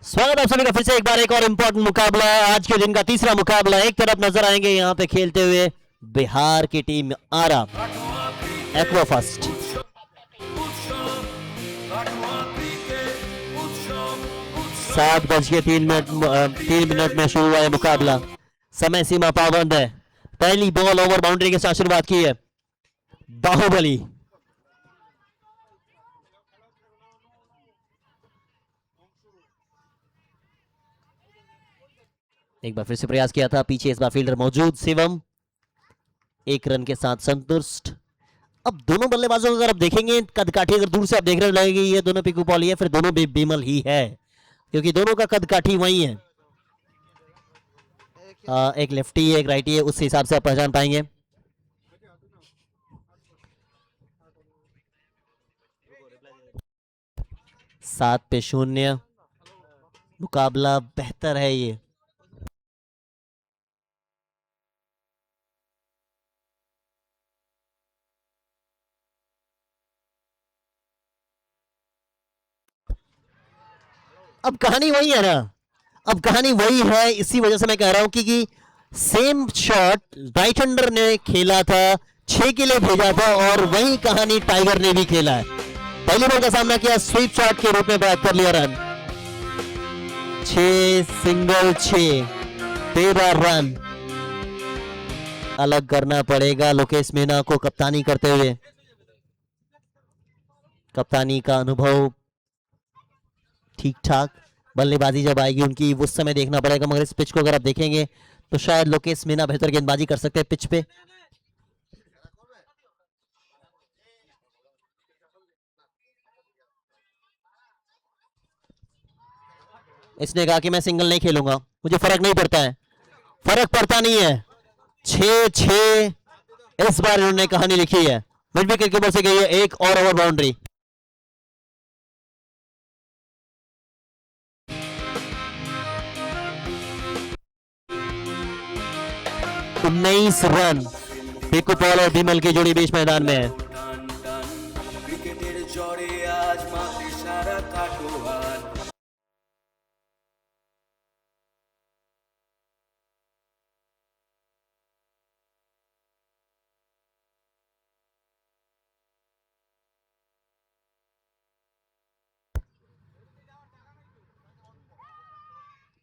स्वागत है आप सभी का फिर से एक बार एक और इम्पोर्टेंट मुकाबला है। आज के दिन का तीसरा मुकाबला। एक तरफ नजर आएंगे यहाँ पे खेलते हुए बिहार की टीम आरा एक्वा फर्स्ट। 7:03 में शुरू हुआ है मुकाबला। समय सीमा पाबंद है। पहली बॉल ओवर बाउंड्री के साथ शुरुआत की है बाहुबली। एक बार फिर से प्रयास किया था पीछे, इस बार फील्डर मौजूद शिवम 1 रन के साथ संतुष्ट। अब दोनों बल्लेबाजों को अगर आप देखेंगे कद काठी, अगर दूर से आप देख रहे लगेगी ये दोनों पिकू पॉली है, फिर दोनों बेमल ही है क्योंकि दोनों का कद काठी वही है। एक लेफ्टी है एक राइटी है, उस हिसाब से आप पहचान पाएंगे। सात पे 0 मुकाबला बेहतर है ये। अब कहानी वही है ना, अब कहानी वही है। इसी वजह से मैं कह रहा हूं कि सेम शॉट राइट हैंडर ने खेला था, 6 के लिए भेजा था, और वही कहानी टाइगर ने भी खेला है। पहली बॉल का सामना किया, स्वीप शॉट के रूप में बैट कर लिया रन। 6 single 6 13 run. अलग करना पड़ेगा लोकेश मीना को कप्तानी करते हुए। कप्तानी का अनुभव ठीक ठाक, बल्लेबाजी जब आएगी उनकी उस समय देखना पड़ेगा। मगर इस पिच को अगर आप देखेंगे तो शायद लोकेश मीना बेहतर गेंदबाजी कर सकते हैं पिच पे। इसने कहा कि मैं सिंगल नहीं खेलूंगा, मुझे फर्क नहीं पड़ता है। फर्क पड़ता नहीं है। 6-6 इस बार इन्होंने कहानी लिखी है। मिड विकेट के ऊपर से गई है एक और over boundary. 19 run. Piku Paul और बिमल की जोड़ी बीच मैदान में है।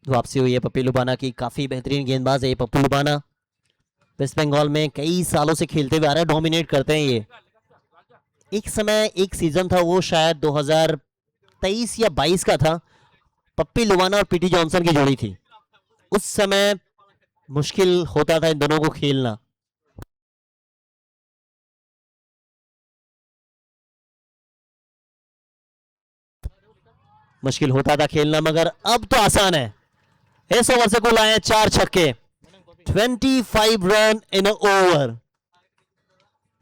वापसी हुई है पप्पी लुबाना की। काफी बेहतरीन गेंदबाज है ये पप्पू लुबाना। वेस्ट बंगाल में कई सालों से खेलते हुए आ रहे हैं, डोमिनेट करते हैं ये। एक समय एक सीजन था, वो शायद 2023 या 22 का था। पप्पी लुबाना और पीटी जॉनसन की जोड़ी थी। उस समय मुश्किल होता था इन दोनों को खेलना। मुश्किल होता था खेलना, मगर अब तो आसान है। इस ओवर से कुल आए 4 छक्के, 25 रन इन ओवर।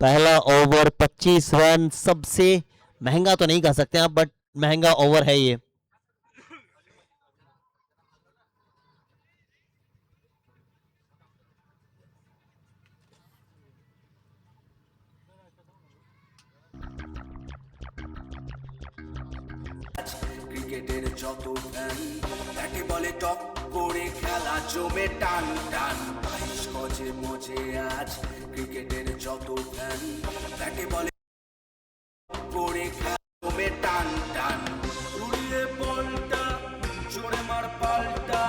पहला ओवर 25 रन, सबसे महंगा तो नहीं कह सकते आप, बट महंगा ओवर है ये। ক্রিকেটের যত ফ্যান ব্যাটে বলে টক করে খেলা জমে টান টান 22 গজে মজে আজ ক্রিকেটের যত ফ্যান ব্যাটে বলে করে খেলা জমে টান টান উড়িয়ে বলটা জোরে মার পাল্টা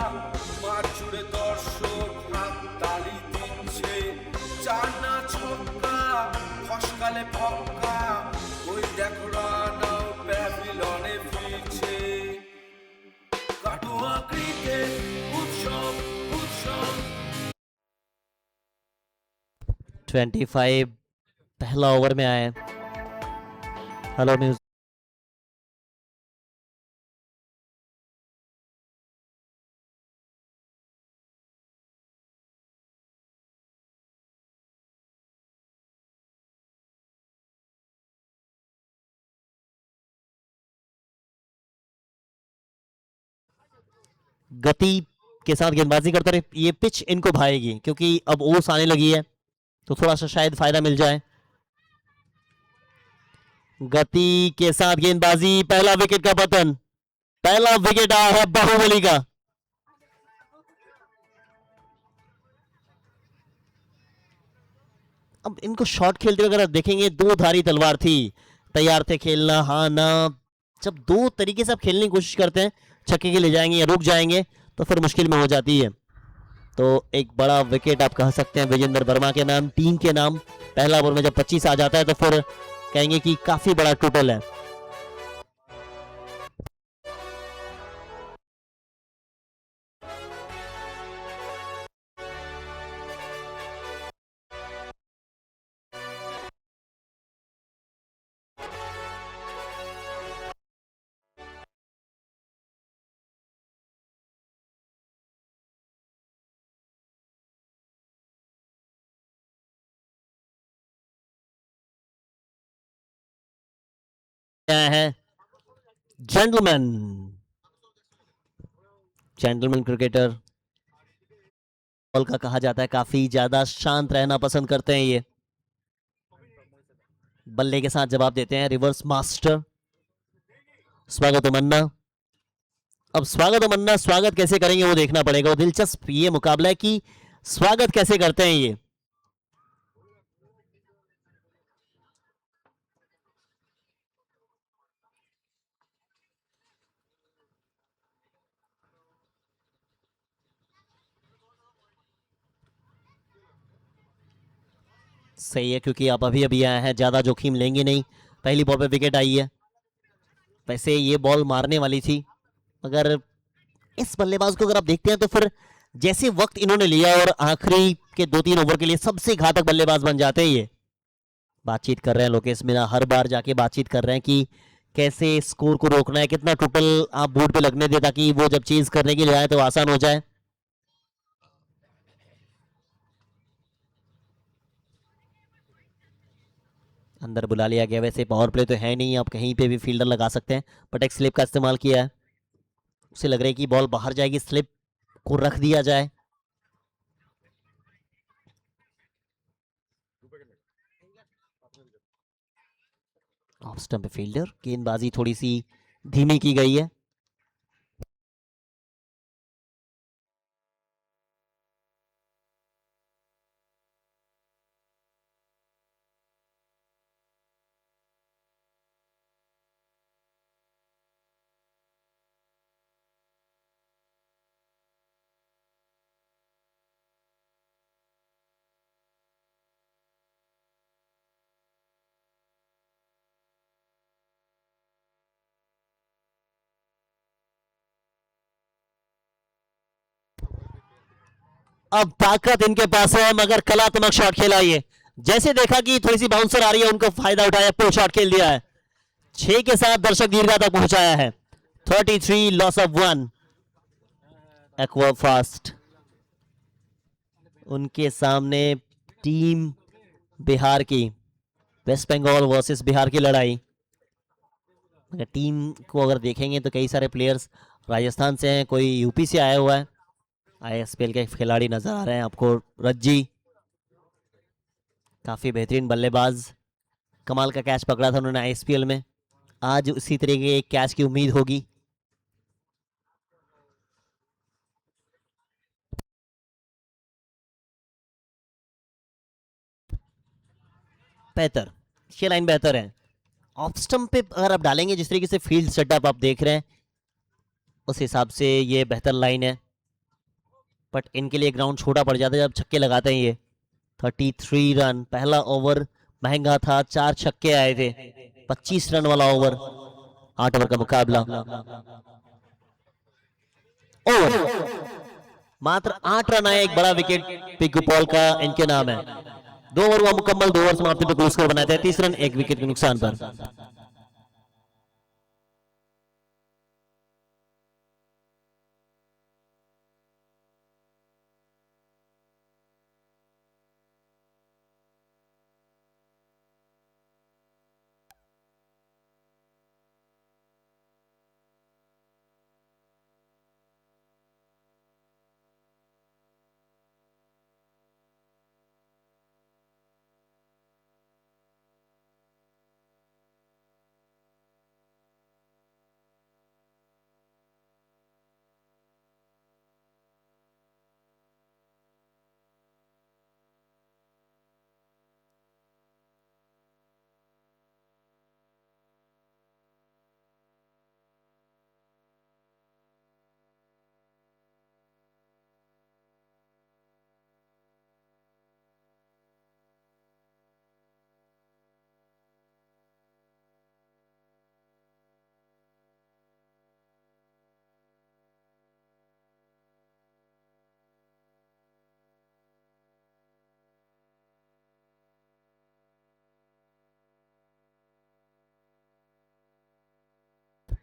মার জুড়ে দর্শক হাত তালি দিচ্ছে চার না ছক্কা ফসকালে ফক্কা ওই দেখো রান আউট প্যাভিলনে ফিরছে কাটোয়া ক্রিকেট উৎসব উৎসব। 25 पहला ओवर में आए। Hello music. गति के साथ गेंदबाजी करते रहे। ये पिच इनको भाएगी क्योंकि अब ओस आने लगी है, तो थोड़ा सा शायद फायदा मिल जाए। गति के साथ गेंदबाजी, पहला विकेट का पतन। पहला विकेट आया है बाहुबली का। अब इनको शॉट खेलते हुए अगर आप देखेंगे, दो धारी तलवार थी, तैयार थे खेलना हाँ ना। जब दो तरीके से आप खेलने की कोशिश करते हैं, छक्के के ले जाएंगे या रुक जाएंगे, तो फिर मुश्किल में हो जाती है। तो एक बड़ा विकेट आप कह सकते हैं विजेंद्र वर्मा के नाम, टीम के नाम। पहला ओवर में जब 25 आ जाता है तो फिर कहेंगे कि काफी बड़ा टोटल है। क्या है जेंटलमैन, जेंटलमैन क्रिकेटर बॉल का कहा जाता है, काफी ज्यादा शांत रहना पसंद करते हैं ये। बल्ले के साथ जवाब देते हैं रिवर्स मास्टर स्वागत मन्ना। अब स्वागत मन्ना स्वागत कैसे करेंगे वो देखना पड़ेगा। वो दिलचस्प ये मुकाबला है कि स्वागत कैसे करते हैं ये। सही है, क्योंकि आप अभी अभी आए हैं, ज्यादा जोखिम लेंगे नहीं। पहली बॉल पे विकेट आई है। वैसे ये बॉल मारने वाली थी, मगर इस बल्लेबाज को अगर आप देखते हैं तो फिर जैसे वक्त इन्होंने लिया और आखिरी के 2-3 ओवर के लिए सबसे घातक बल्लेबाज बन जाते हैं ये। बातचीत कर रहे हैं लोकेश मीना, हर बार जाके बातचीत कर रहे हैं कि कैसे स्कोर को रोकना है, कितना टोटल आप बोर्ड पे लगने दे ताकि वो जब चेज करने के लिए आए तो आसान हो जाए। अंदर बुला लिया गया। वैसे पावर प्ले तो है नहीं, आप कहीं पे भी फील्डर लगा सकते हैं, बट एक स्लिप का इस्तेमाल किया है। उसे लग रहा है कि बॉल बाहर जाएगी, स्लिप को रख दिया जाए। ऑफ स्टंप फील्डर, गेंदबाजी थोड़ी सी धीमी की गई है। अब ताकत इनके पास है, मगर कलात्मक शॉट खेला ये। जैसे देखा कि थोड़ी सी बाउंसर आ रही है, उनको फायदा उठाया, पुल शॉट खेल दिया है। 6 के साथ दर्शक दीर्घा तक पहुंचाया है। 33 लॉस ऑफ 1। एक्वा फास्ट उनके सामने टीम बिहार की, वेस्ट बंगाल वर्सेस बिहार की लड़ाई। अगर टीम को अगर देखेंगे तो कई सारे प्लेयर्स राजस्थान से हैं, कोई यूपी से आया हुआ है। आईएसपीएल के खिलाड़ी नजर आ रहे हैं आपको। रज्जी काफी बेहतरीन बल्लेबाज, कमाल का कैच पकड़ा था उन्होंने आईएसपीएल में। आज उसी तरह के एक कैच की उम्मीद होगी। बेहतर, ये लाइन बेहतर है। ऑफ स्टंप पे अगर आप डालेंगे, जिस तरीके से फील्ड सेटअप आप देख रहे हैं, उस हिसाब से ये बेहतर लाइन है। बट इनके लिए ग्राउंड छोटा पड़ जाता है जब छक्के लगाते हैं ये। 33 रन, पहला ओवर महंगा था, 4 छक्के आए थे। 25 रन वाला ओवर, 8 ओवर का मुकाबला। ओवर मात्र 8 रन आए, एक बड़ा विकेट पिक पॉल का इनके नाम है। 2 ओवर हुआ मुकम्मल, 2 ओवर समाप्ति पे कुल स्कोर बनाए थे 30 रन, 1 विकेट के नुकसान पर।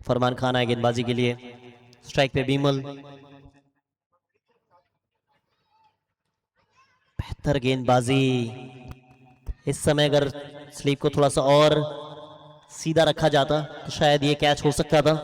फरमान खान आए गेंदबाजी के लिए। स्ट्राइक पे बीमल। बेहतर गेंदबाजी। इस समय अगर स्लीप को थोड़ा सा और सीधा रखा जाता तो शायद ये कैच हो सकता था।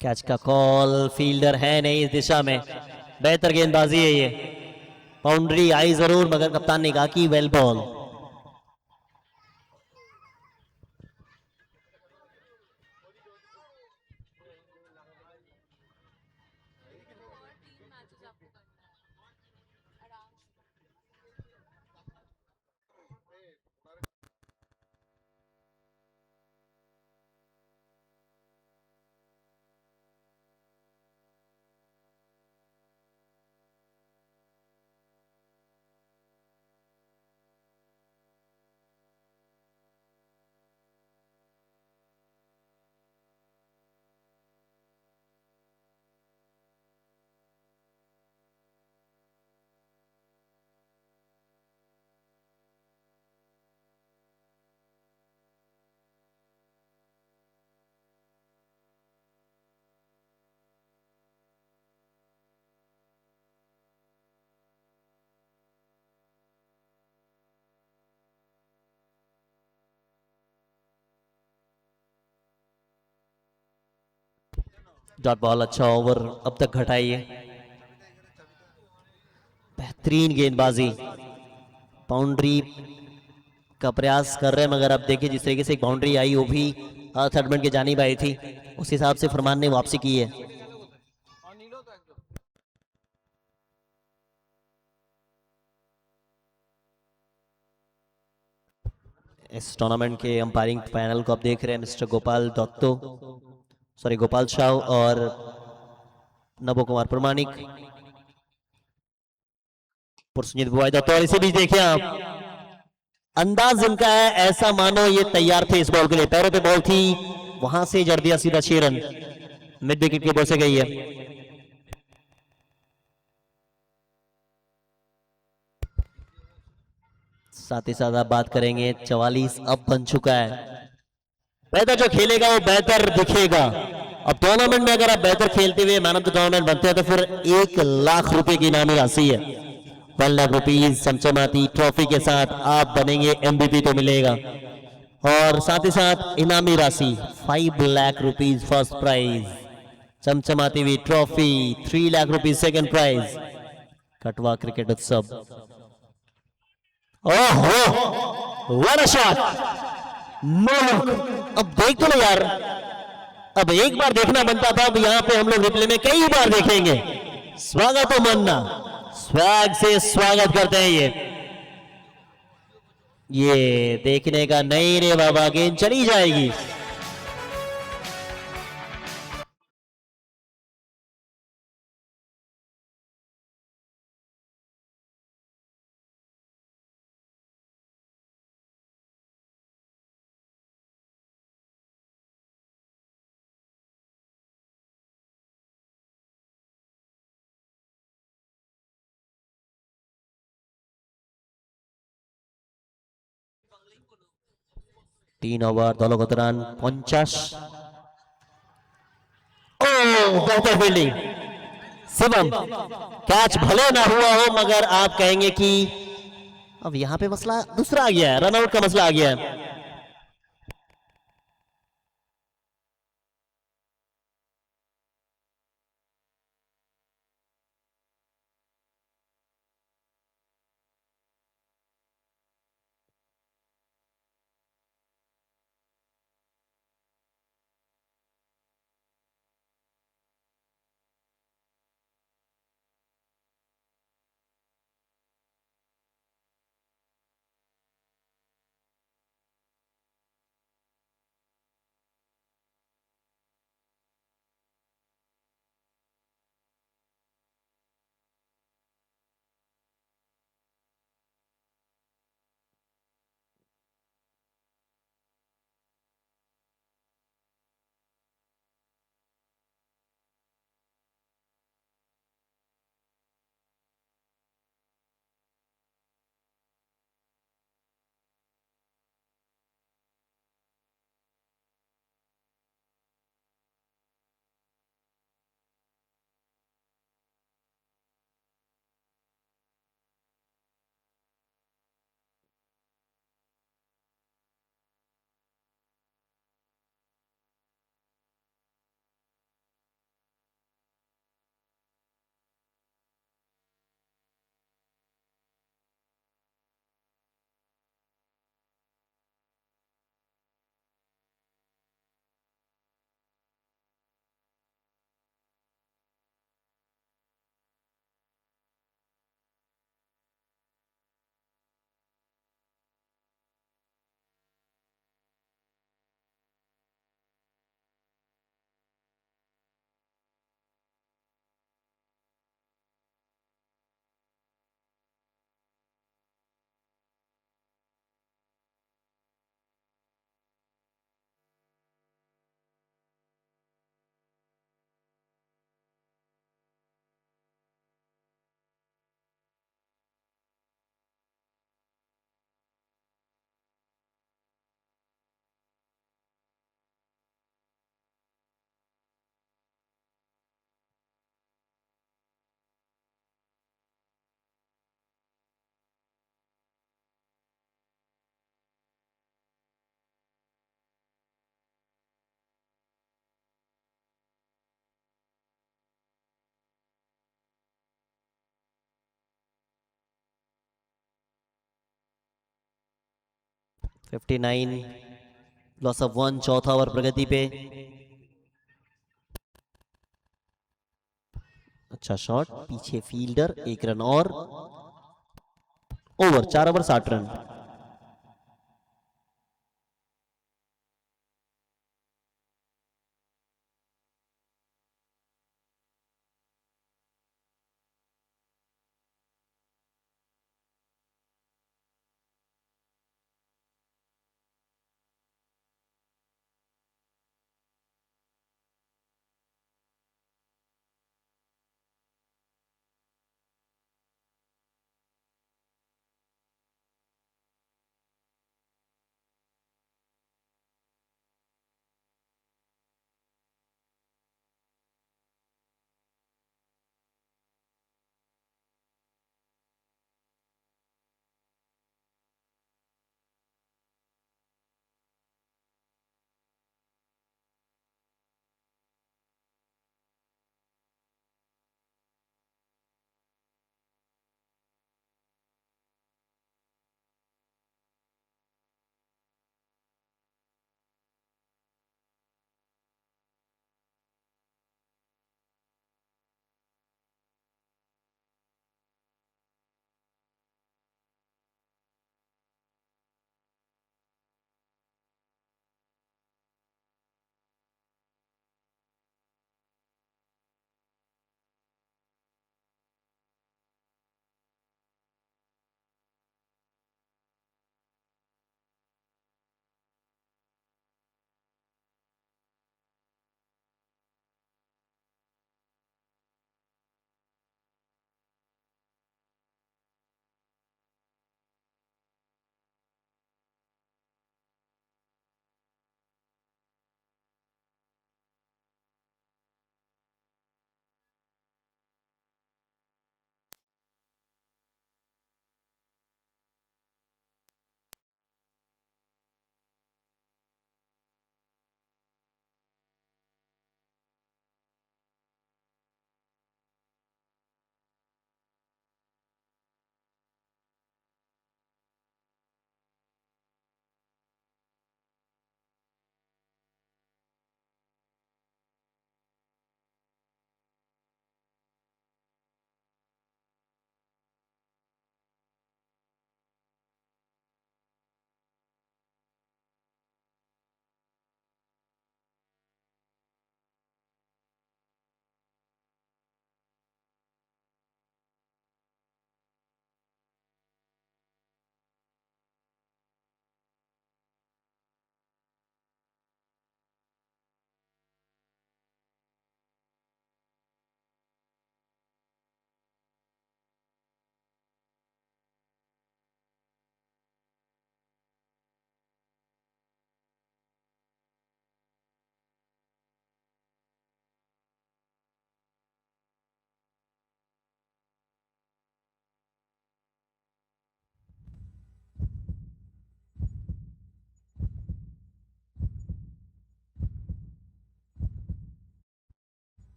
कैच का कॉल, फील्डर है नहीं इस दिशा में। बेहतर गेंदबाजी है ये। बाउंड्री आई जरूर मगर कप्तान ने कहा कि वेल बॉल। डॉट बॉल, अच्छा ओवर अब तक घटाई है। बेहतरीन गेंदबाजी। बाउंड्री का प्रयास कर रहे हैं मगर अब देखिए जिस तरीके से एक बाउंड्री आई वो भी थर्ड मैन की जानिब आई थी, उस हिसाब से फरमान ने वापसी की है। इस टूर्नामेंट के अंपायरिंग पैनल को आप देख रहे हैं मिस्टर गोपाल दत्तो, सॉरी गोपाल शाह और नबो कुमार प्रमाणिक, पुरसुजीत बुआई दत्तो। और इसी बीच देखिए आप अंदाज इनका है ऐसा मानो ये तैयार थे इस बॉल के लिए। पैरों पे बॉल थी, वहां से जड़ दिया सीधा 6 रन। मिड विकेट की बॉल से गई है। साथ ही साथ आप बात करेंगे 44 अब बन चुका है। बेहतर जो खेलेगा वो बेहतर दिखेगा। अब टूर्नामेंट में अगर आप बेहतर खेलते हुए मैन ऑफ द टूर्नामेंट बनते हैं तो फिर 1 लाख रुपए की इनामी राशि है। 1 लाख रुपीज चमचमाती ट्रॉफी के साथ आप बनेंगे एमवीपी तो मिलेगा, और साथ ही साथ इनामी राशि 5 लाख रुपीज फर्स्ट प्राइज, चमचमाती हुई trophy 3 lakh rupees second prize. Katwa cricket उत्सव। ओहो what a shot, no look. अब देख तो लो यार, अब एक बार देखना बनता था, अब यहां पे हम लोग रिप्ले में कई बार देखेंगे। स्वागत हो मन्ना, स्वैग से स्वागत करते हैं। ये देखने का नहीं रे बाबा, गेंद चली जाएगी। तीन ओवर दोनों के दौरान 50। बेहतर फील्डिंग शिवम। कैच भले ना हुआ हो मगर आप कहेंगे कि अब यहां पे मसला दूसरा आ गया है, रनआउट का मसला आ गया है। 59, लॉस ऑफ 1, चौथा ओवर प्रगति पे। अच्छा शॉट, पीछे फील्डर, एक रन और। Over, 4 over 60 run.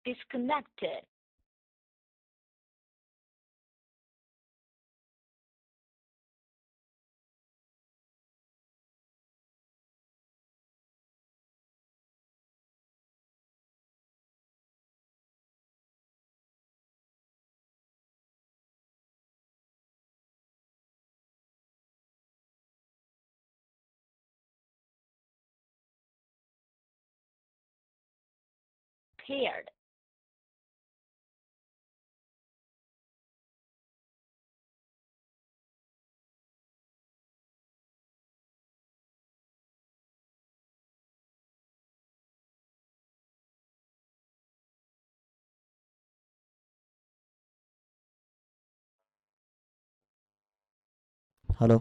disconnected. Paired. Hello.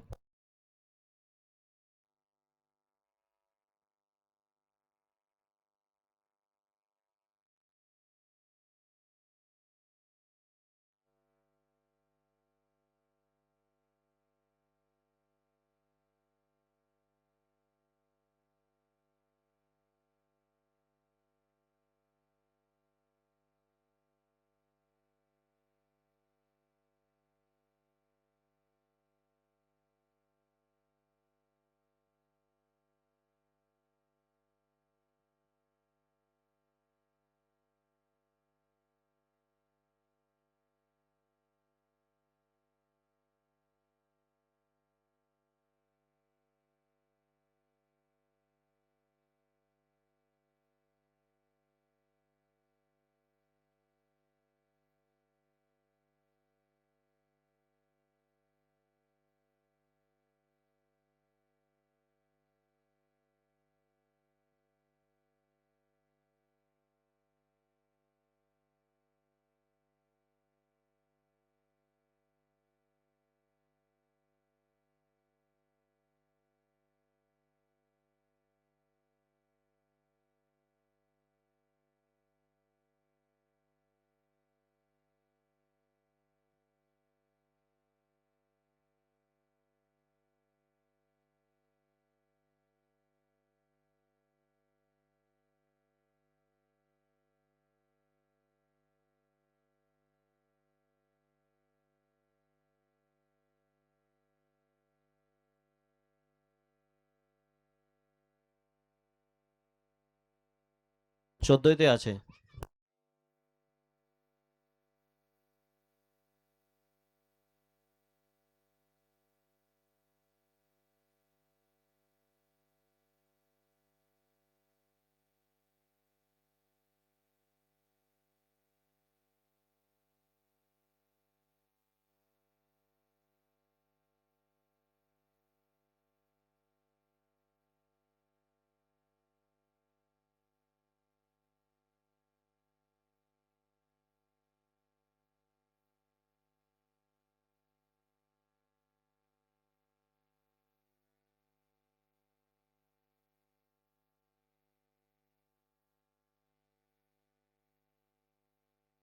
14তে আছে।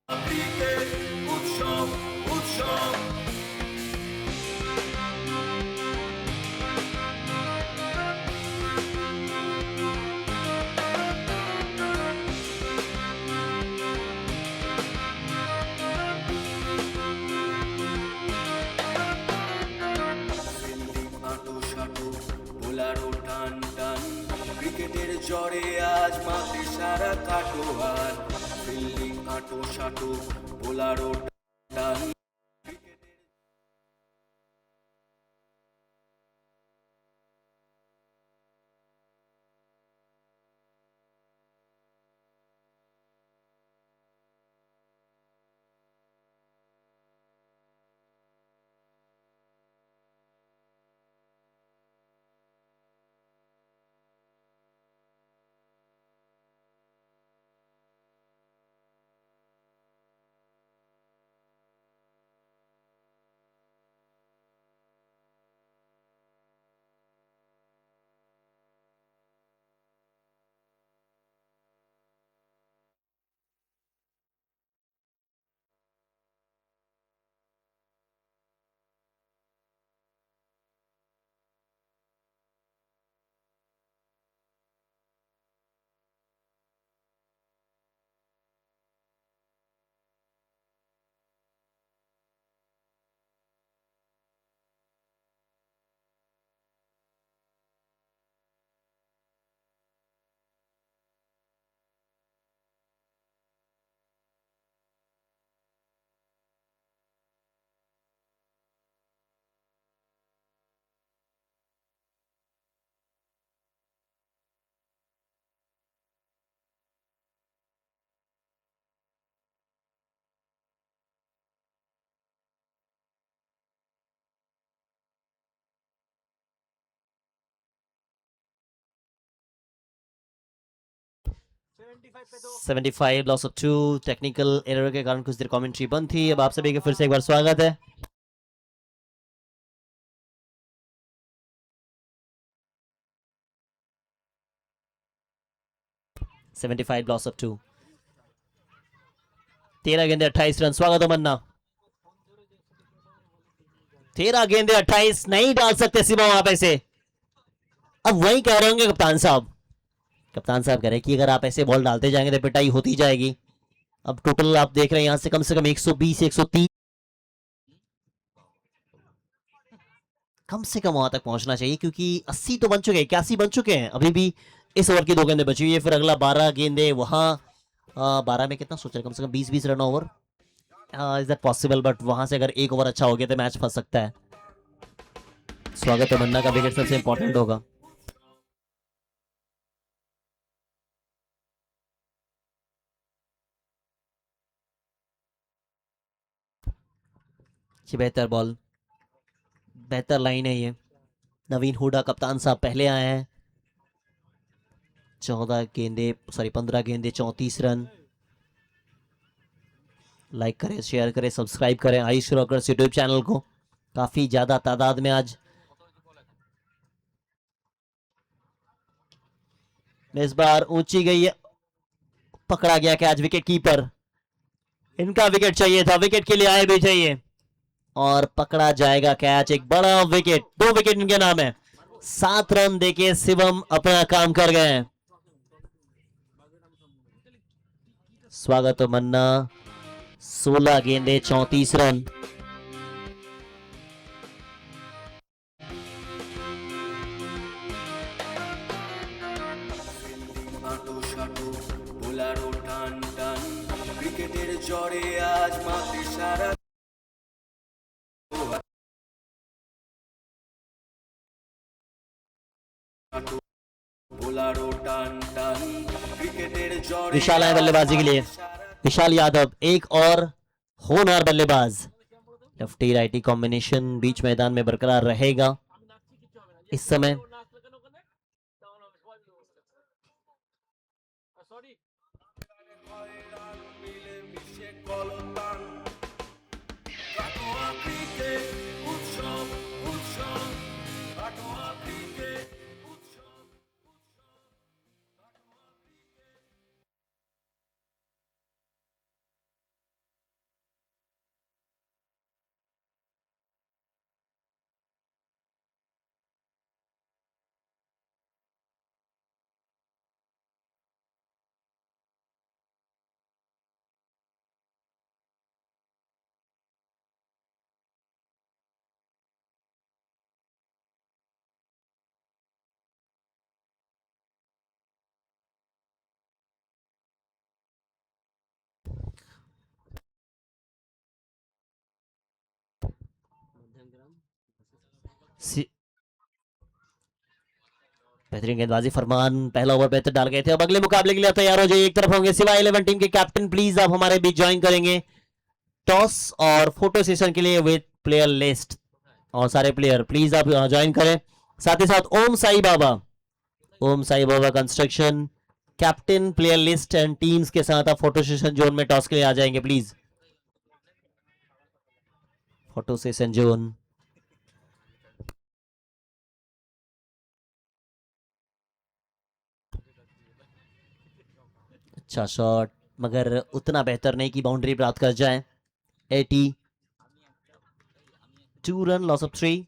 ক্রিকেট উৎসব উৎসব ফিল্ডিং আঁটো সাঁটো বোলারও টান টান ক্রিকেটের জ্বরে আজ মাঠে সারা কাটোয়ার ফিল্ডিং আঁটো সাঁটো বোলারও টান seventy five loss of 2 technical error के कारण कुछ देर कमेंट्री बंद थी। अब आप सभी का फिर से एक बार स्वागत है। सेवेंटी फाइव लॉस ऑफ 2, 13 गेंदे 28 रन। स्वागत है मन्ना। 13 गेंदे 28 नहीं डाल सकते सिवा वहां पे से। अब वही कह रहे होंगे कप्तान साहब, कप्तान साहब कह रहे हैं कि अगर आप ऐसे बॉल डालते जाएंगे तो पिटाई होती जाएगी। अब टोटल आप देख रहे हैं यहां से कम 120 130 कम से कम वहां तक पहुंचना चाहिए, क्योंकि 80 तो बन चुके हैं, 81 बन चुके हैं। अभी भी इस ओवर की 2 गेंदे बची हुई है, फिर अगला 12 गेंदे वहां 12 में कितना सोच रहे, कम से कम 20 run over. Is that possible? But वहां से अगर एक ओवर अच्छा हो गया तो मैच फंस सकता है। स्वागत है मन्ना का विकेट सबसे इंपॉर्टेंट होगा। ये बेहतर बॉल, बेहतर लाइन है ये। नवीन हुडा कप्तान साहब पहले आए हैं। 15 गेंदे 34 रन। लाइक करें, शेयर करें, सब्सक्राइब करें आयुष रॉकर्स यूट्यूब चैनल को। काफी ज्यादा तादाद में आज इस बार ऊंची गई है, पकड़ा गया कैच विकेट कीपर। इनका विकेट चाहिए था, विकेट के लिए आए भी चाहिए, और पकड़ा जाएगा कैच। एक बड़ा विकेट, 2 विकेट इनके नाम है। 7 रन देके शिवम अपना काम कर गए हैं। स्वागत है मन्ना। 16 गेंदे 34 रन। ফিল্ডিং আঁটো সাঁটো বোলারও টান টান ক্রিকেটের জ্বরে আজ মাঠে সারা বোলারও টান টান ক্রিকেটের জ্বরে विशाल है बल्लेबाजी के लिए। विशाल यादव एक और होनहार बल्लेबाज। लेफ्टी राइटी कॉम्बिनेशन बीच मैदान में बरकरार रहेगा इस समय। মিলেমিশে কলতান কাটোয়া ক্রিকেট উৎসব উৎসব কাটোয়া ক্রিকেট উৎসব बेहतरीन गेंदबाजी फरमान। पहला ओवर बेहतर डाल गए थे। अब अगले मुकाबले के लिए तैयार हो जाइए। एक तरफ होंगे सिवा 11 टीम के कैप्टन, प्लीज आप हमारे बीच ज्वाइन करेंगे टॉस और फोटो सेशन के लिए विद प्लेयर लिस्ट। और सारे प्लेयर प्लीज आप ज्वाइन करें। साथ ही साथ Om Sai Baba construction captain, player list and teams के साथ आप फोटो सेशन जोन में टॉस के लिए आ जाएंगे प्लीज। Photo session zone. अच्छा शॉट मगर उतना बेहतर नहीं कि बाउंड्री प्राप्त कर जाए। 82 run, loss of 3।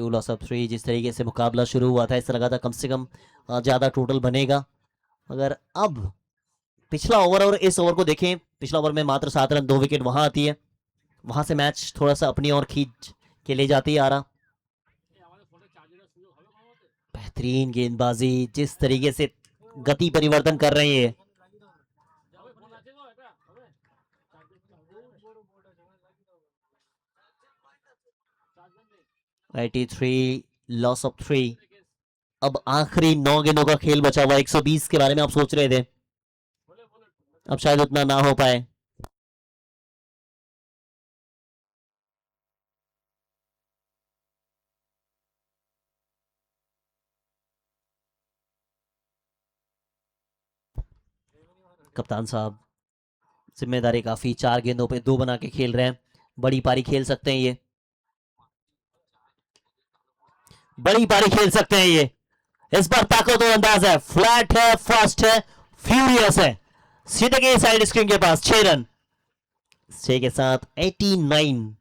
Loss of 3। जिस तरीके से मुकाबला शुरू हुआ था ऐसा लगा था कम से कम ज्यादा टोटल बनेगा, मगर अब पिछला ओवर और इस ओवर को देखें। पिछला ओवर में मात्र 7 रन, 2 विकेट वहां आती है, वहां से मैच थोड़ा सा अपनी ओर खींच के ले जाती है आ रहा। बेहतरीन गेंदबाजी, जिस तरीके से गति परिवर्तन कर रहे हैं। Loss of 3। अब आखिरी 9 गेंदों का खेल बचा हुआ। 120 के बारे में आप सोच रहे थे, अब शायद उतना ना हो पाए। कप्तान साहब जिम्मेदारी काफी। 4 गेंदों पे 2 बना के खेल रहे हैं। बड़ी पारी खेल सकते हैं ये, बड़ी पारी खेल सकते हैं ये। इस बार ताकतवर अंदाज है, फ्लैट है, फास्ट है, फ्यूरियस है। सीधे के साइड स्क्रीन के पास 6 रन। 6 के साथ 89।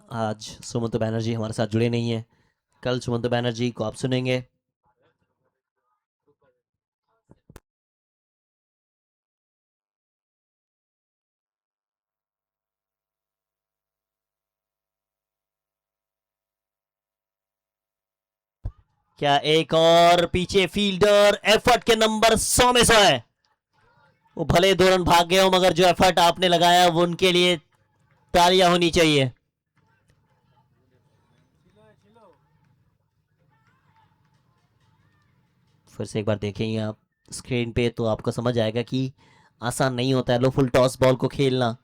आज सुमंत बैनर्जी हमारे साथ जुड़े नहीं है, कल सुमंत बैनर्जी को आप सुनेंगे। क्या एक और पीछे फील्डर एफर्ट के नंबर 100 में 100 है। वो भले 2 रन भाग गए हो, मगर जो एफर्ट आपने लगाया वो उनके लिए तालियां होनी चाहिए। फिर से एक बार देखेंगे आप स्क्रीन पे तो आपको समझ आएगा कि आसान नहीं होता है लो फुल टॉस बॉल को खेलना।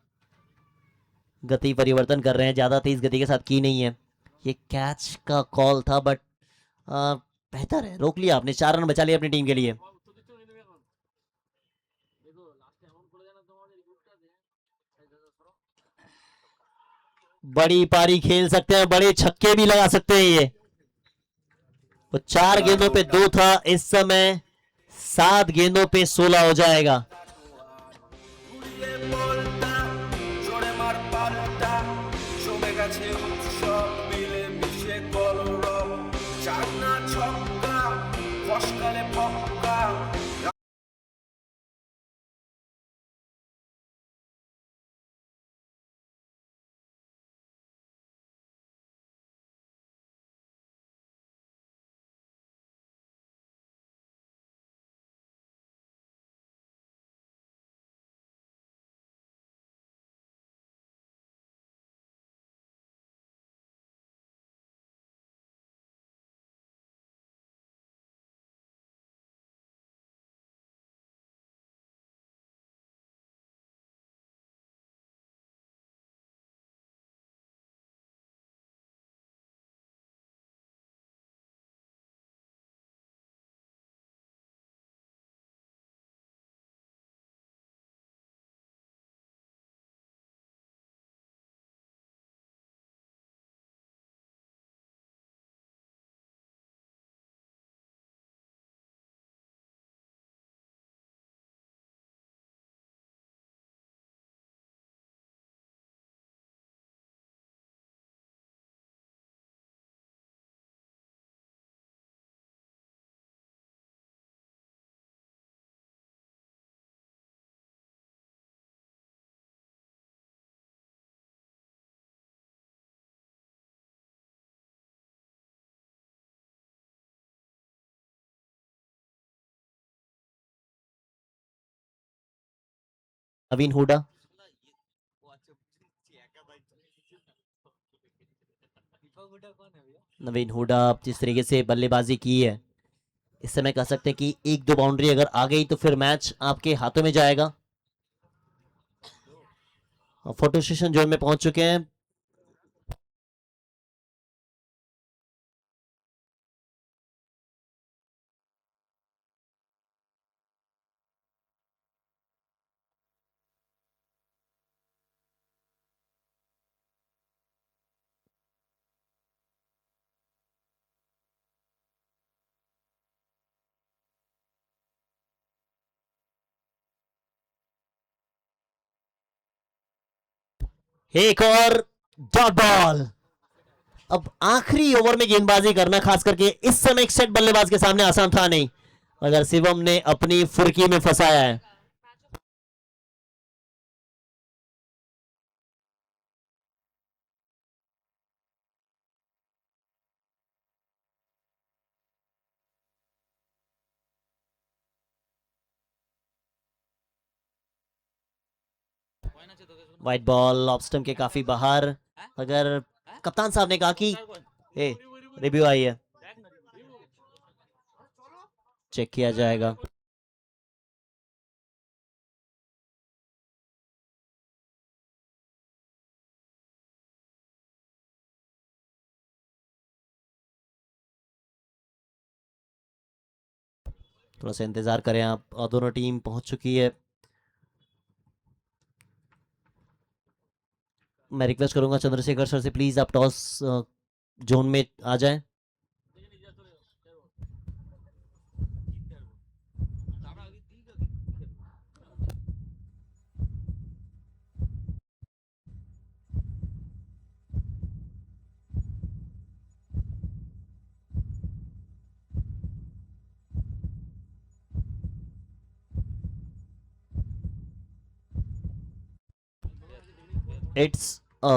गति परिवर्तन कर रहे हैं, ज्यादा तेज गति के साथ की नहीं है। ये कैच का कॉल था बट बेहतर है, रोक लिया आपने। 4 रन बचा लिए अपनी टीम के लिए। बड़ी पारी खेल सकते हैं, बड़े छक्के भी लगा सकते हैं ये। वो 4 गेंदों पे 2 था, इस समय 7 गेंदों पे 16 हो जाएगा। জমে গেছে উৎসব মিলে মিশে কলরব চার না রসকালে পক্কা नवीन हुडा, नवीन हुडा जिस तरीके से बल्लेबाजी की है, इस समय कह सकते हैं कि एक दो बाउंड्री अगर आ गई तो फिर मैच आपके हाथों में जाएगा। फोटो सेशन जोन में पहुंच चुके हैं। एक और डॉट बॉल। अब आखिरी ओवर में गेंदबाजी करना, खास करके इस समय एक सेट बल्लेबाज के सामने आसान था नहीं, मगर शिवम ने अपनी फुर्की में फंसाया है। व्हाइट बॉल ऑफ स्टंप के काफी बाहर। अगर कप्तान साहब ने कहा कि ए रिव्यू आई है, चेक किया जाएगा। थोड़ा सा इंतजार करें आप, और दोनों टीम पहुंच चुकी है। मैं रिक्वेस्ट करूंगा चंद्रशेखर सर से, प्लीज आप टॉस जोन में आ जाएं। It's a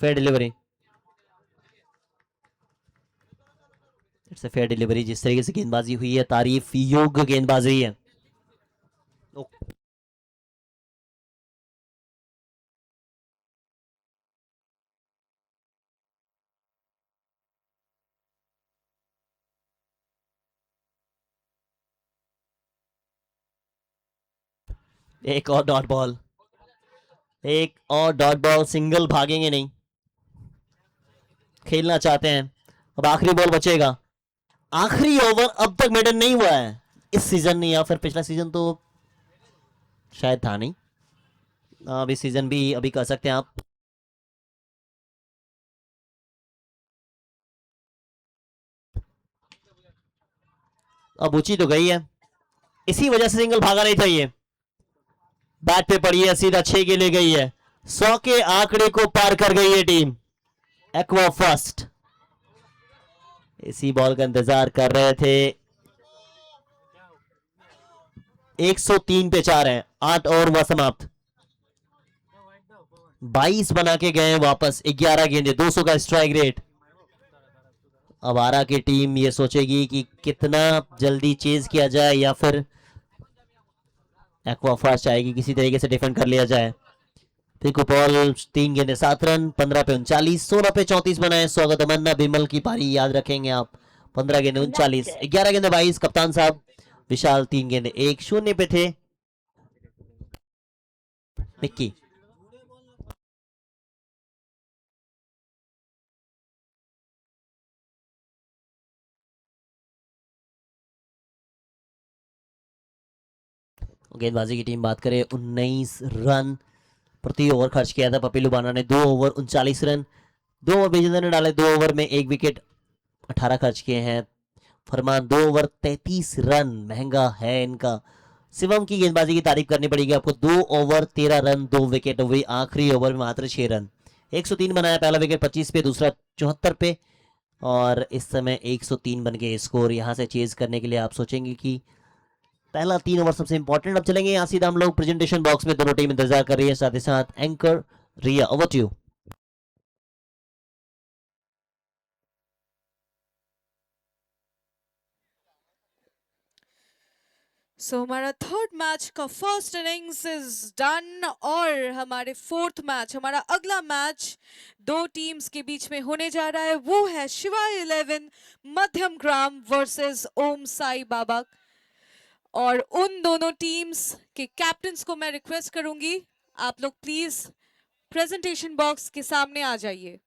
fair delivery, it's a fair delivery. जिस तरीके से गेंदबाजी हुई है, तारीफ योग्य गेंदबाजी है। एक और डॉट बॉल, एक और डॉट बॉल। सिंगल भागेंगे नहीं, खेलना चाहते हैं। अब आखिरी बॉल बचेगा। आखिरी ओवर अब तक मेडन नहीं हुआ है इस सीजन नहीं, या फिर पिछला सीजन तो शायद था नहीं। अब इस सीजन भी अभी कह सकते हैं आप। अब ऊंची तो गई है, इसी वजह से सिंगल भागा नहीं था ये। बैट पे पड़ी है, सीधा 6 के ले गई है। 100 के आंकड़े को पार कर गई है टीम। एक्वा फर्स्ट इसी बॉल का इंतजार कर रहे थे। 103 पे 4 हैं, 8 ओवर हुआ समाप्त। 22 बना के गए वापस, 11 गेंदे, 200 का स्ट्राइक रेट। अब आरा की टीम ये सोचेगी कि कितना जल्दी चेज किया जाए या फिर एक्वा फास्ट आएगी, किसी तरीके से डिफेंड कर लिया जाए। पिकू बॉल, 3 गेंदे 7 रन, 15 पे 39, 16 पे 34 बनाए। स्वागत अमन्ना बिमल की पारी, याद रखेंगे आप। 15 गेंदे 39, 11 गेंदे 22, कप्तान साहब विशाल 3 गेंदे 1-0 पे थे। मिक्की गेंदबाजी की टीम बात करें, 19 रन प्रति ओवर खर्च किया था पपी लुबाना ने। 2 ओवर 39 रन, 2 ओवर विजेंद्र ने डाले, 2 ओवर में 1 विकेट, 18 खर्च किए हैं। फरमान 2 ओवर 33 रन, महंगा है इनका। शिवम की गेंदबाजी की तारीफ करनी पड़ेगी आपको, 2 ओवर 13 रन, 2 विकेट हुई, आखिरी ओवर में मात्र 6 रन। 103 बनाया, पहला विकेट 25 पे, दूसरा 74 पे, और इस समय 103 बन गए स्कोर। यहां से चेज करने के लिए आप सोचेंगे कि पहला 3 ओवर सबसे इंपॉर्टेंट। अब चलेंगे यहाँ सीधा हम लोग प्रेजेंटेशन बॉक्स में, दोनों टीम इंतजार कर रही है, साथ ही साथ anchor Riya, over to you. So हमारा थर्ड मैच का फर्स्ट इनिंग्स इज डन और हमारे फोर्थ मैच, हमारा अगला मैच दो टीम्स के बीच में होने जा रहा है, वो है शिवाय 11 मध्यम ग्राम वर्सेस ओम साई बाबा। और उन दोनों टीम्स के कैप्टन्स को मैं रिक्वेस्ट करूंगी, आप लोग प्लीज प्रेजेंटेशन बॉक्स के सामने आ जाइए।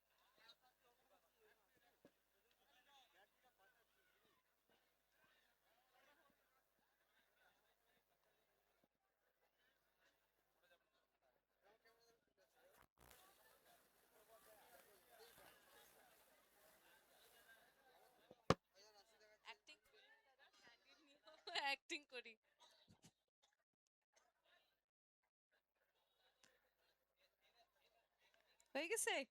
एक्टिंग करी হয়ে গেছে।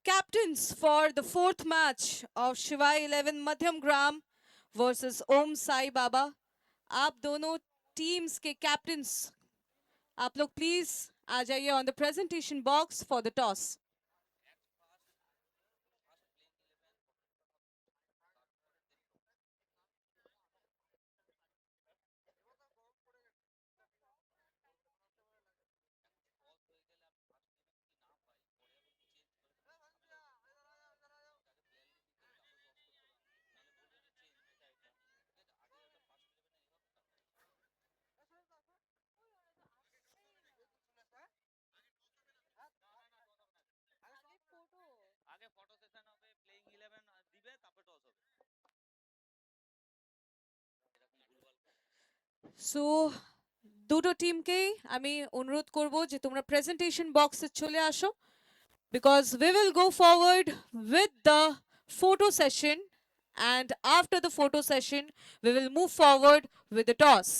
Captains for the fourth match of Shivai 11 Madhyam Gram versus Om Sai Baba. आप दोनों टीम्स के कैप्टन्स, आप लोग प्लीज आ जाइए on the presentation box for the toss. So দুটো টিমকে আমি অনুরোধ করব যে তোমরা প্রেজেন্টেশন বক্সে চলে আসো, because we will go forward with the photo session, and after the photo session we will move forward with the toss.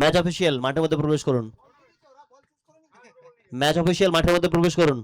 Match official মাঠের মধ্যে প্রবেশ করুন। ম্যাচ অফিসিয়াল মাঠের মধ্যে প্রবেশ করুন।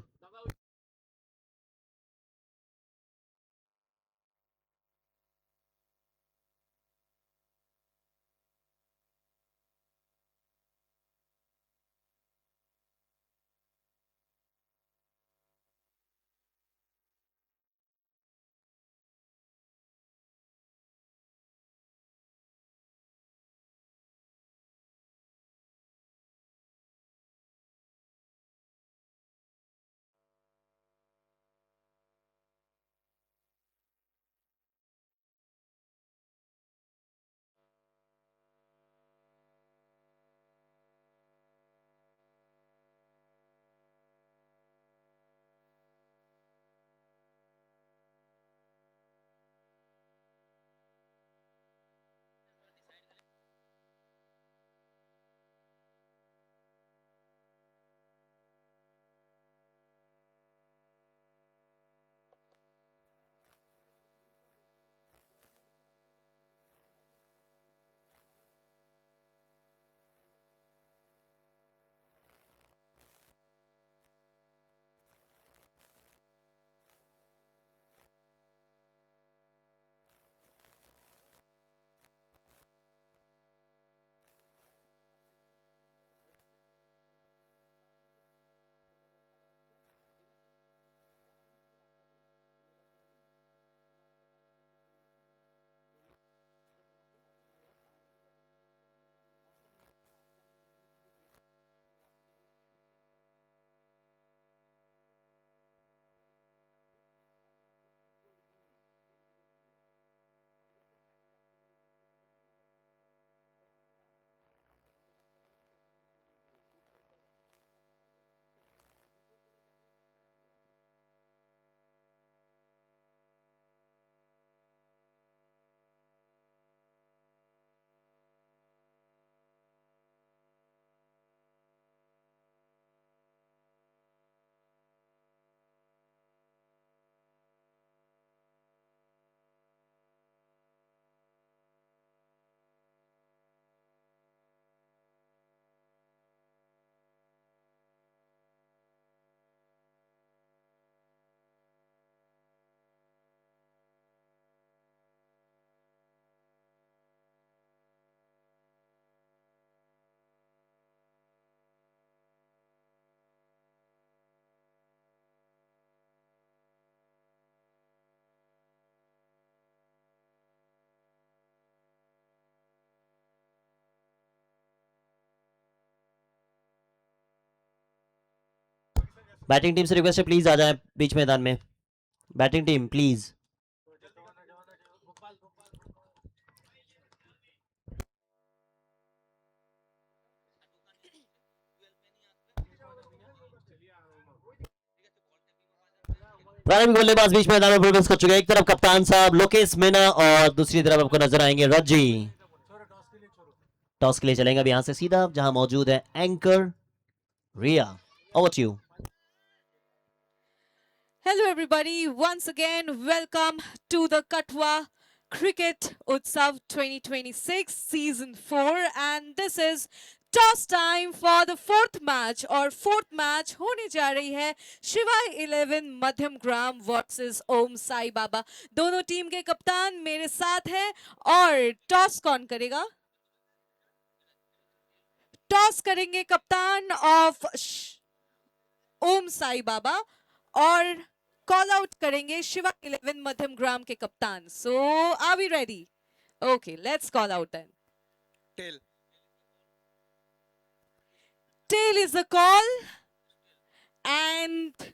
बैटिंग टीम से रिक्वेस्ट है प्लीज आ जाएं बीच मैदान में। Batting team please. प्रारंभिक बल्लेबाज बीच मैदान में प्रवेश कर चुके हैं। एक तरफ कप्तान साहब लोकेश मीना और दूसरी तरफ आपको नजर आएंगे रज्जी। टॉस के लिए चलेंगे अब यहां से सीधा जहां मौजूद है anchor Riya. Over to you. Hello, everybody. Once again, welcome to the Katwa Cricket Utsav 2026 Season 4. And this is toss time for the fourth match. और fourth match होने जा रही है शिवाय 11 मध्यम ग्राम वर्सेस ओम साई बाबा। दोनों टीम के कप्तान मेरे साथ हैं और टॉस कौन करेगा? टॉस करेंगे कप्तान ऑफ ओम साई बाबा और कॉल आउट करेंगे शिवा 11 मध्यम ग्राम के कप्तान। So are we ready? Okay, let's call out then. Tail tail is the call and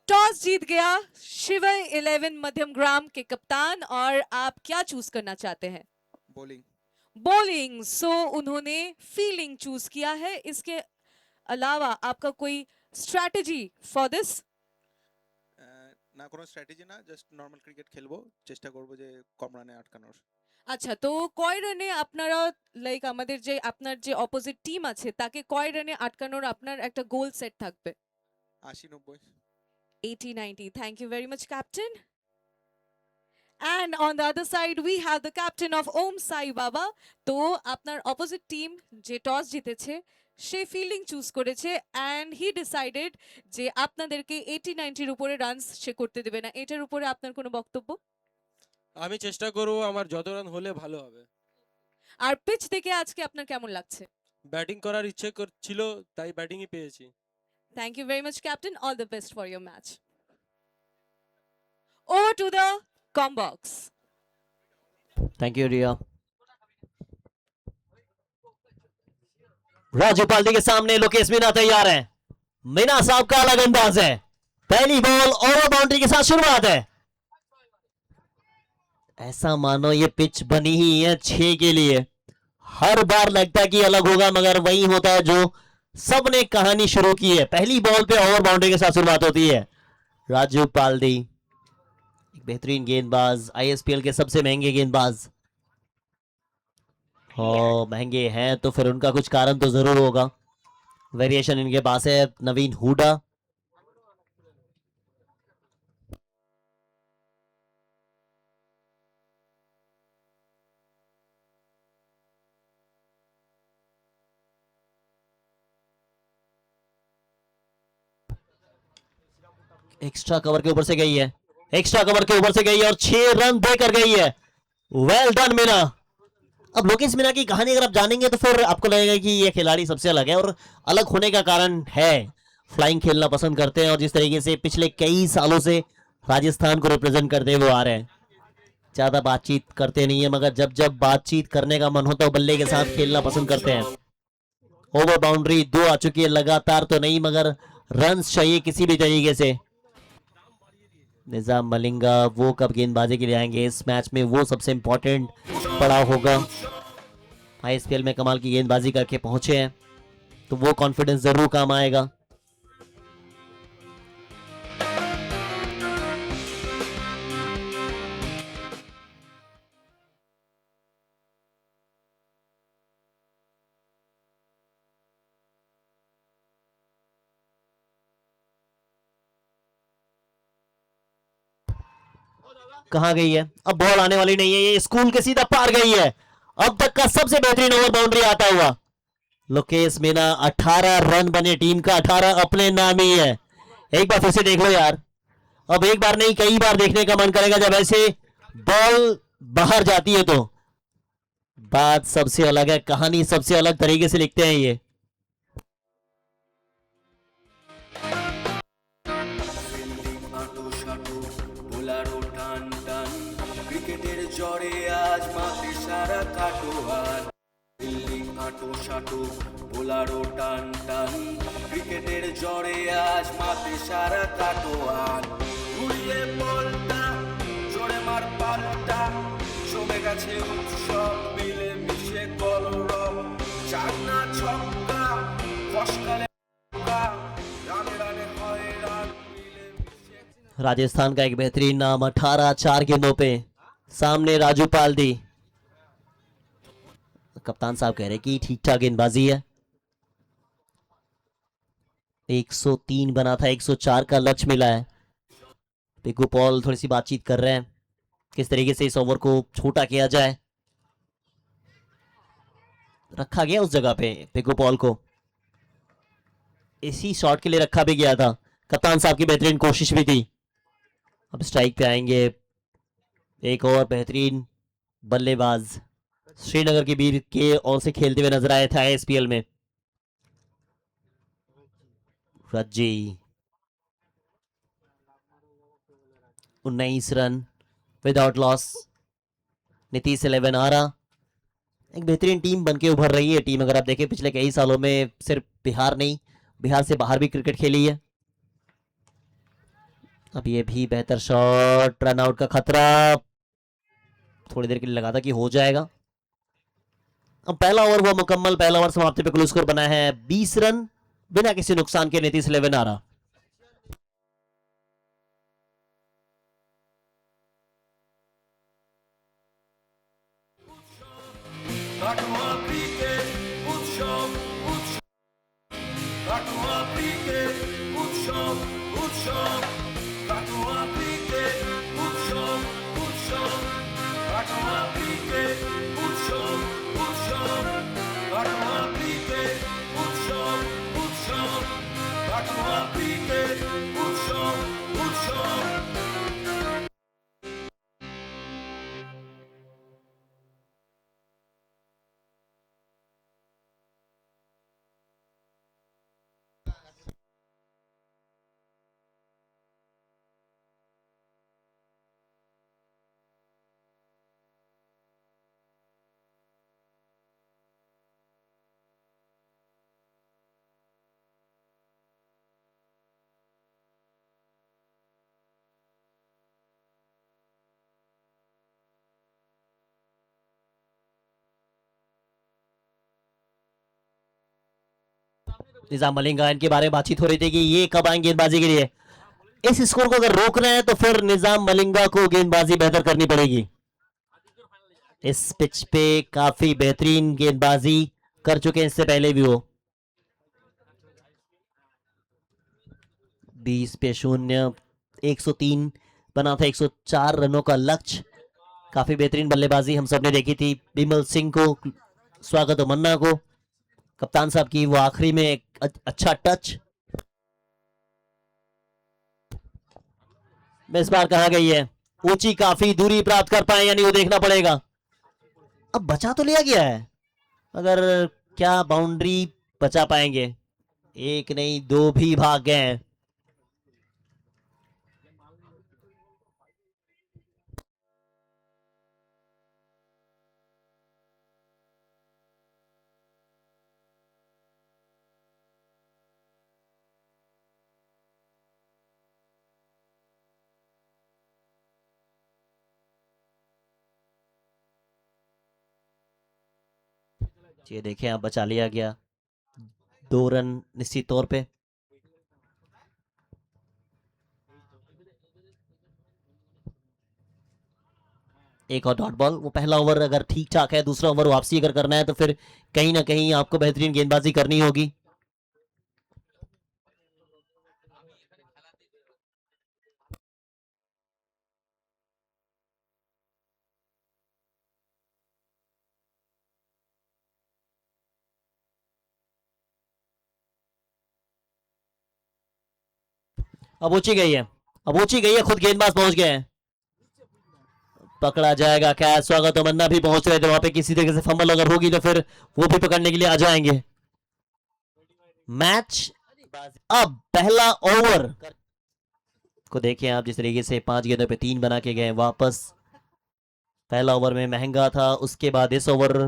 toss जीत गया शिवा 11 मध्यम ग्राम के कप्तान। और आप क्या चूज करना चाहते हैं? Bowling bowling. सो उन्होंने फील्डिंग चूज किया है। इसके अलावा आपका कोई स्ट्रैटेजी फॉर दिस? না কোনো স্ট্র্যাটেজি না, জাস্ট নরমাল ক্রিকেট খেলবো, চেষ্টা করব যে কম রানে আটকানোর। আচ্ছা, তো কয় রানে আপনারা লাইক আমাদের যে আপনার যে অপোজিট টিম আছে তাকে কয় রানে আটকানোর আপনার একটা গোল সেট থাকবে? 80-90। 80-90। Thank you very much captain. And on the other side, we have the captain of Om Sai Baba. তো আপনার অপোজিট টিম যে টস জিতেছে সে ফিল্ডিং চুজ করেছে অ্যান্ড হি ডিসাইডেড যে আপনাদেরকে 80-90 উপরে রানস সে করতে দেবে না। এটার উপরে আপনার কোনো বক্তব্য? আমি চেষ্টা করব আমার যত রান হলে ভালো হবে। আর পিচ দেখে আজকে আপনার কেমন লাগছে? ব্যাটিং করার ইচ্ছে ছিল, তাই ব্যাটিংই পেয়েছি। Thank you very much, Captain. All the best for your match. Over to the com box. Thank you Riya. Raju Palti के सामने लोकेश मीना तैयार है। मीना साहब का अलग अंदाज है। पहली बॉल ओवर बाउंड्री के साथ शुरुआत है। ऐसा मानो ये पिच बनी ही है 6 के लिए। हर बार लगता है कि अलग होगा, मगर वही होता है जो सबने कहानी शुरू की है। पहली बॉल पे ओवर बाउंड्री के साथ शुरुआत होती है। राजू पाल्टी एक बेहतरीन गेंदबाज, आईएसपीएल के सबसे महंगे गेंदबाज। महंगे हैं तो फिर उनका कुछ कारण तो जरूर होगा। वेरिएशन इनके पास है। नवीन हुडा, एक्स्ट्रा कवर के ऊपर से गई है, एक्स्ट्रा कवर के ऊपर से गई है और 6 रन देकर गई है। Well done Meena. अब लोकेश मीना की कहानी अगर आप जानेंगे तो फिर आपको लगेगा कि ये खिलाड़ी सबसे अलग है, और अलग होने का कारण है फ्लाइंग खेलना पसंद करते हैं और जिस तरीके से पिछले कई सालों से राजस्थान को रिप्रेजेंट करते हुए आ रहे हैं। ज्यादा बातचीत करते नहीं है, मगर जब जब बातचीत करने का मन होता है बल्ले के साथ खेलना पसंद करते हैं। ओवर बाउंड्री 2 आ चुकी है, लगातार तो नहीं मगर रन्स चाहिए किसी भी तरीके से। निजाम मलिंगा वो कब गेंदबाजी के लिए आएंगे इस मैच में, वो सबसे इंपॉर्टेंट पड़ाव होगा। आईएसपीएल में कमाल की गेंदबाजी करके पहुंचे हैं तो वो कॉन्फिडेंस जरूर काम आएगा। कहां गई है? अब बॉल आने वाली नहीं है, ये स्कूल के सीधा पार गई है। अब तक का सबसे बेहतरीन ओवर बाउंड्री आता हुआ लोकेश मीना। 18 रन बने, टीम का 18 अपने नाम ही है। एक बार फिर से देख लो यार, अब एक बार नहीं कई बार देखने का मन करेगा जब ऐसे बॉल बाहर जाती है तो बात सबसे अलग है, कहानी सबसे अलग तरीके से लिखते हैं ये। ক্রিকেটের জ্বরে আজ মাঠে সারা কাটোয়ার। ফিল্ডিং আটো সাটো বোলারও টান টান, ক্রিকেটের জ্বরে আজ মাঠে সারা কাটোয়ার। ঘুরিয়ে বলটা জোরে মার পাল্টা, জমে গেছে উৎসব মিলে মিশে কলরব। চার না ছক্কা ফসকালে রানে রানে হয় রান মিলে মিশে। राजस्थान का एक बेहतरीन नाम 18 4 गेंदों पे सामने राजू पाल्दी। कप्तान साहब कह रहे कि ठीक ठाक गेंदबाजी है। 103 बना था, 104 का लक्ष्य मिला है। पिकू पॉल थोड़ी सी बातचीत कर रहे हैं किस तरीके से इस ओवर को छोटा किया जाए। रखा गया उस जगह पे पिकू पॉल को, इसी शॉट के लिए रखा भी गया था। कप्तान साहब की बेहतरीन कोशिश भी थी। अब स्ट्राइक पे आएंगे एक और बेहतरीन बल्लेबाज, श्रीनगर के बीर के ओर से खेलते हुए नजर आए थे आईएसपीएल में। रज्जी 19 रन विदाउट लॉस। नीतीश 11 आ रहा। एक बेहतरीन टीम बनके उभर रही है टीम। अगर आप देखें पिछले कई सालों में सिर्फ बिहार नहीं, बिहार से बाहर भी क्रिकेट खेली है। अब ये भी बेहतर शॉट, रन आउट का खतरा। थोड़ी देर के लिए लगा था कि हो जाएगा। अब पहला ओवर हुआ मुकम्मल, पहला ओवर समाप्ति पे कुल स्कोर बना है 20 रन बिना किसी नुकसान के। नीतीश 11 आ रहा। কাটোয়া ক্রিকেট উৎসব উৎসব, কাটোয়া ক্রিকেট উৎসব উৎসব, কাটোয়া ক্রিকেট উৎসব উৎসব। निजाम मलिंगा, इनके बारे में बातचीत हो रही थी कि ये कब आएंगे गेंदबाजी के लिए। इस स्कोर को अगर रोक रहे हैं तो फिर निजाम मलिंगा को गेंदबाजी बेहतर करनी पड़ेगी। इस पिच पे काफी बेहतरीन गेंदबाजी कर चुके हैं इससे पहले भी वो। 20 पे 0, 103 बना था, 104 रनों का लक्ष्य। काफी बेहतरीन बल्लेबाजी हम सबने देखी थी। बिमल सिंह को स्वागत हो, मन्ना को, कप्तान साहब की वो आखिरी में एक अच्छा टच। इस बार कहा गई है, ऊंची काफी दूरी प्राप्त कर पाए या नहीं वो देखना पड़ेगा। अब बचा तो लिया गया है, मगर क्या बाउंड्री बचा पाएंगे? एक नहीं, दो भी भाग गए हैं। ये देखें, अब बचा लिया गया, 2 रन निश्चित तौर पे। एक और डॉट बॉल। वो पहला ओवर अगर ठीक ठाक है, दूसरा ओवर वापसी अगर करना है तो फिर कहीं ना कहीं आपको बेहतरीन गेंदबाजी करनी होगी। अब ऊंची गई है, अब ऊंची गई है, खुद गेंदबाज पहुंच गए हैं। पकड़ा जाएगा क्या? स्वागत मन्ना भी पहुंच रहे थे वहां पे, किसी तरीके से फंबल अगर होगी तो फिर वो भी पकड़ने के लिए आ जाएंगे। मैच अब पहला ओवर को देखें आप, जिस तरीके से 5 गेंदों पे 3 बना के गए वापस। पहला ओवर में महंगा था, उसके बाद इस ओवर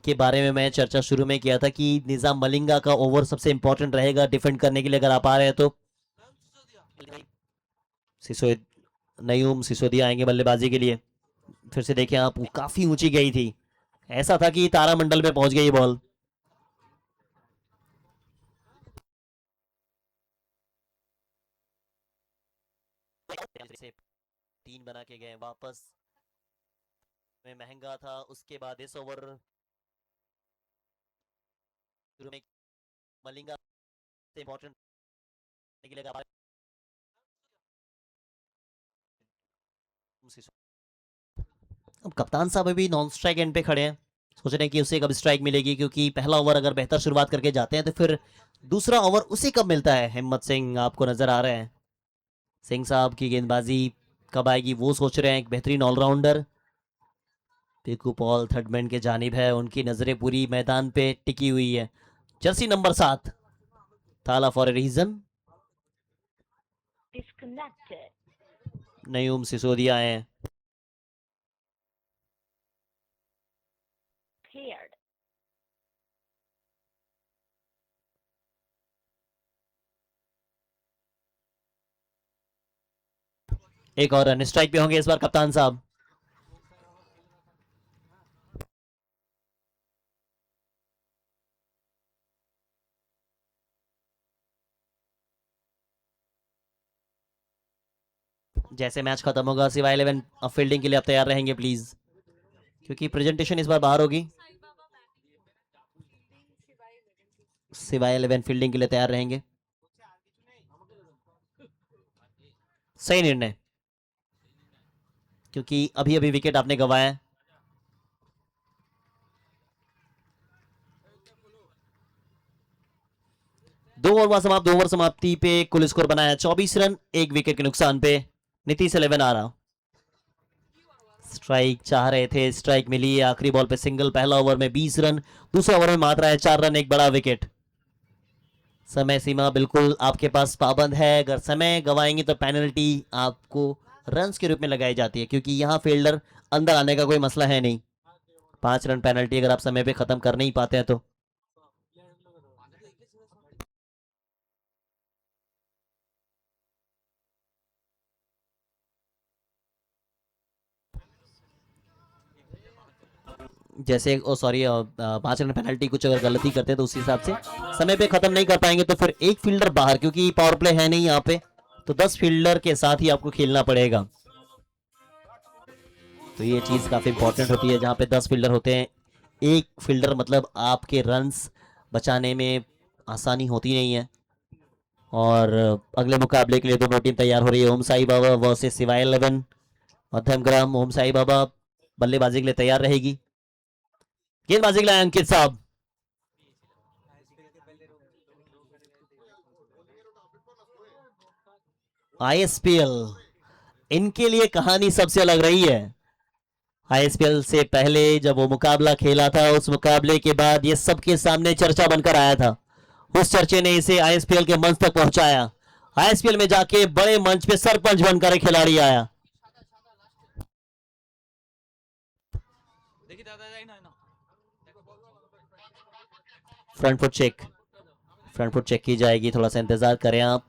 के बारे में मैं चर्चा शुरू में किया था कि निजाम मलिंगा का ओवर सबसे इंपॉर्टेंट रहेगा डिफेंड करने के लिए अगर आप आ रहे हैं तो। नयूम सिसोदिया आएंगे बल्लेबाजी के लिए। फिर से देखें आप, काफी ऊंची गई थी, ऐसा था कि तारामंडल में पहुंच गई बॉल। से 3 बना के गए वापस, में महंगा था, उसके बाद इस ओवर शुरू में मलिंगा से इंपॉर्टेंट के लिए अब कप्तान साहब अभी नॉन स्ट्राइक एंड पे खड़े हैं, सोच रहे हैं कि उसे कब स्ट्राइक मिलेगी, क्योंकि पहला ओवर अगर बेहतर शुरुआत करके जाते हैं तो फिर दूसरा ओवर उसे कब मिलता है। हिम्मत सिंह आपको नजर आ रहे हैं, सिंह साहब की गेंदबाजी कब आएगी वो सोच रहे हैं। एक बेहतरीन ऑलराउंडर पिकू पॉल थर्डमैन के जानिब है, उनकी नजरें पूरी मैदान पे टिकी हुई है। जर्सी नंबर 7 थाला for a reason. Nayum Sisodia हैं। एक और रन, स्ट्राइक पे होंगे इस बार कप्तान साहब। जैसे मैच खत्म होगा सिवाय 11 फील्डिंग के लिए आप तैयार रहेंगे प्लीज, क्योंकि प्रेजेंटेशन इस बार बाहर होगी। सिवाय 11 फील्डिंग के लिए तैयार रहेंगे। सही निर्णय, क्योंकि अभी अभी विकेट आपने गंवाया है। दो ओवर समाप्ति पे कुल स्कोर बनाया 24 रन, 1 विकेट के नुकसान पे। नीतीश 11 आ रहा, स्ट्राइक चाह रहे थे, स्ट्राइक मिली, आखिरी बॉल पे सिंगल। पहला ओवर में 20 रन, दूसरा ओवर में मात्र है 4 रन, एक बड़ा विकेट। समय सीमा बिल्कुल आपके पास पाबंद है, अगर समय गवाएंगे तो पेनल्टी आपको रन्स के रूप में लगाई जाती है, क्योंकि यहां फील्डर अंदर आने का कोई मसला है नहीं। 5 रन पेनल्टी अगर आप समय पे खत्म कर नहीं पाते हैं तो। जैसे ओ सॉरी 5 रन पेनल्टी कुछ अगर गलती करते हैं तो उस हिसाब से समय पे खत्म नहीं कर पाएंगे तो फिर एक फील्डर बाहर, क्योंकि पावर प्ले है नहीं यहाँ पे, तो 10 फील्डर के साथ ही आपको खेलना पड़ेगा। तो ये चीज़ काफ़ी इंपॉर्टेंट होती है जहाँ पे 10 फील्डर होते हैं। एक फील्डर मतलब आपके रन्स बचाने में आसानी होती नहीं है। और अगले मुकाबले के लिए दोनों टीम तैयार हो रही है। ओम साई बाबा वर्सेस शिवाय 11 मध्यम। ओम साई बाबा बल्लेबाजी के लिए तैयार रहेगी। गेंदबाजी के लिए अंकित साहब। आईएसपीएल इनके लिए कहानी सबसे अलग रही है। आईएसपीएल से पहले जब वो मुकाबला खेला था, उस मुकाबले के बाद ये सबके सामने चर्चा बनकर आया था। उस चर्चे ने इसे आईएसपीएल के मंच तक पहुंचाया। आईएसपीएल में जाके बड़े मंच पे सरपंच बनकर एक खिलाड़ी आया। Front foot check, front foot check की जाएगी, थोड़ा सा इंतजार करें आप।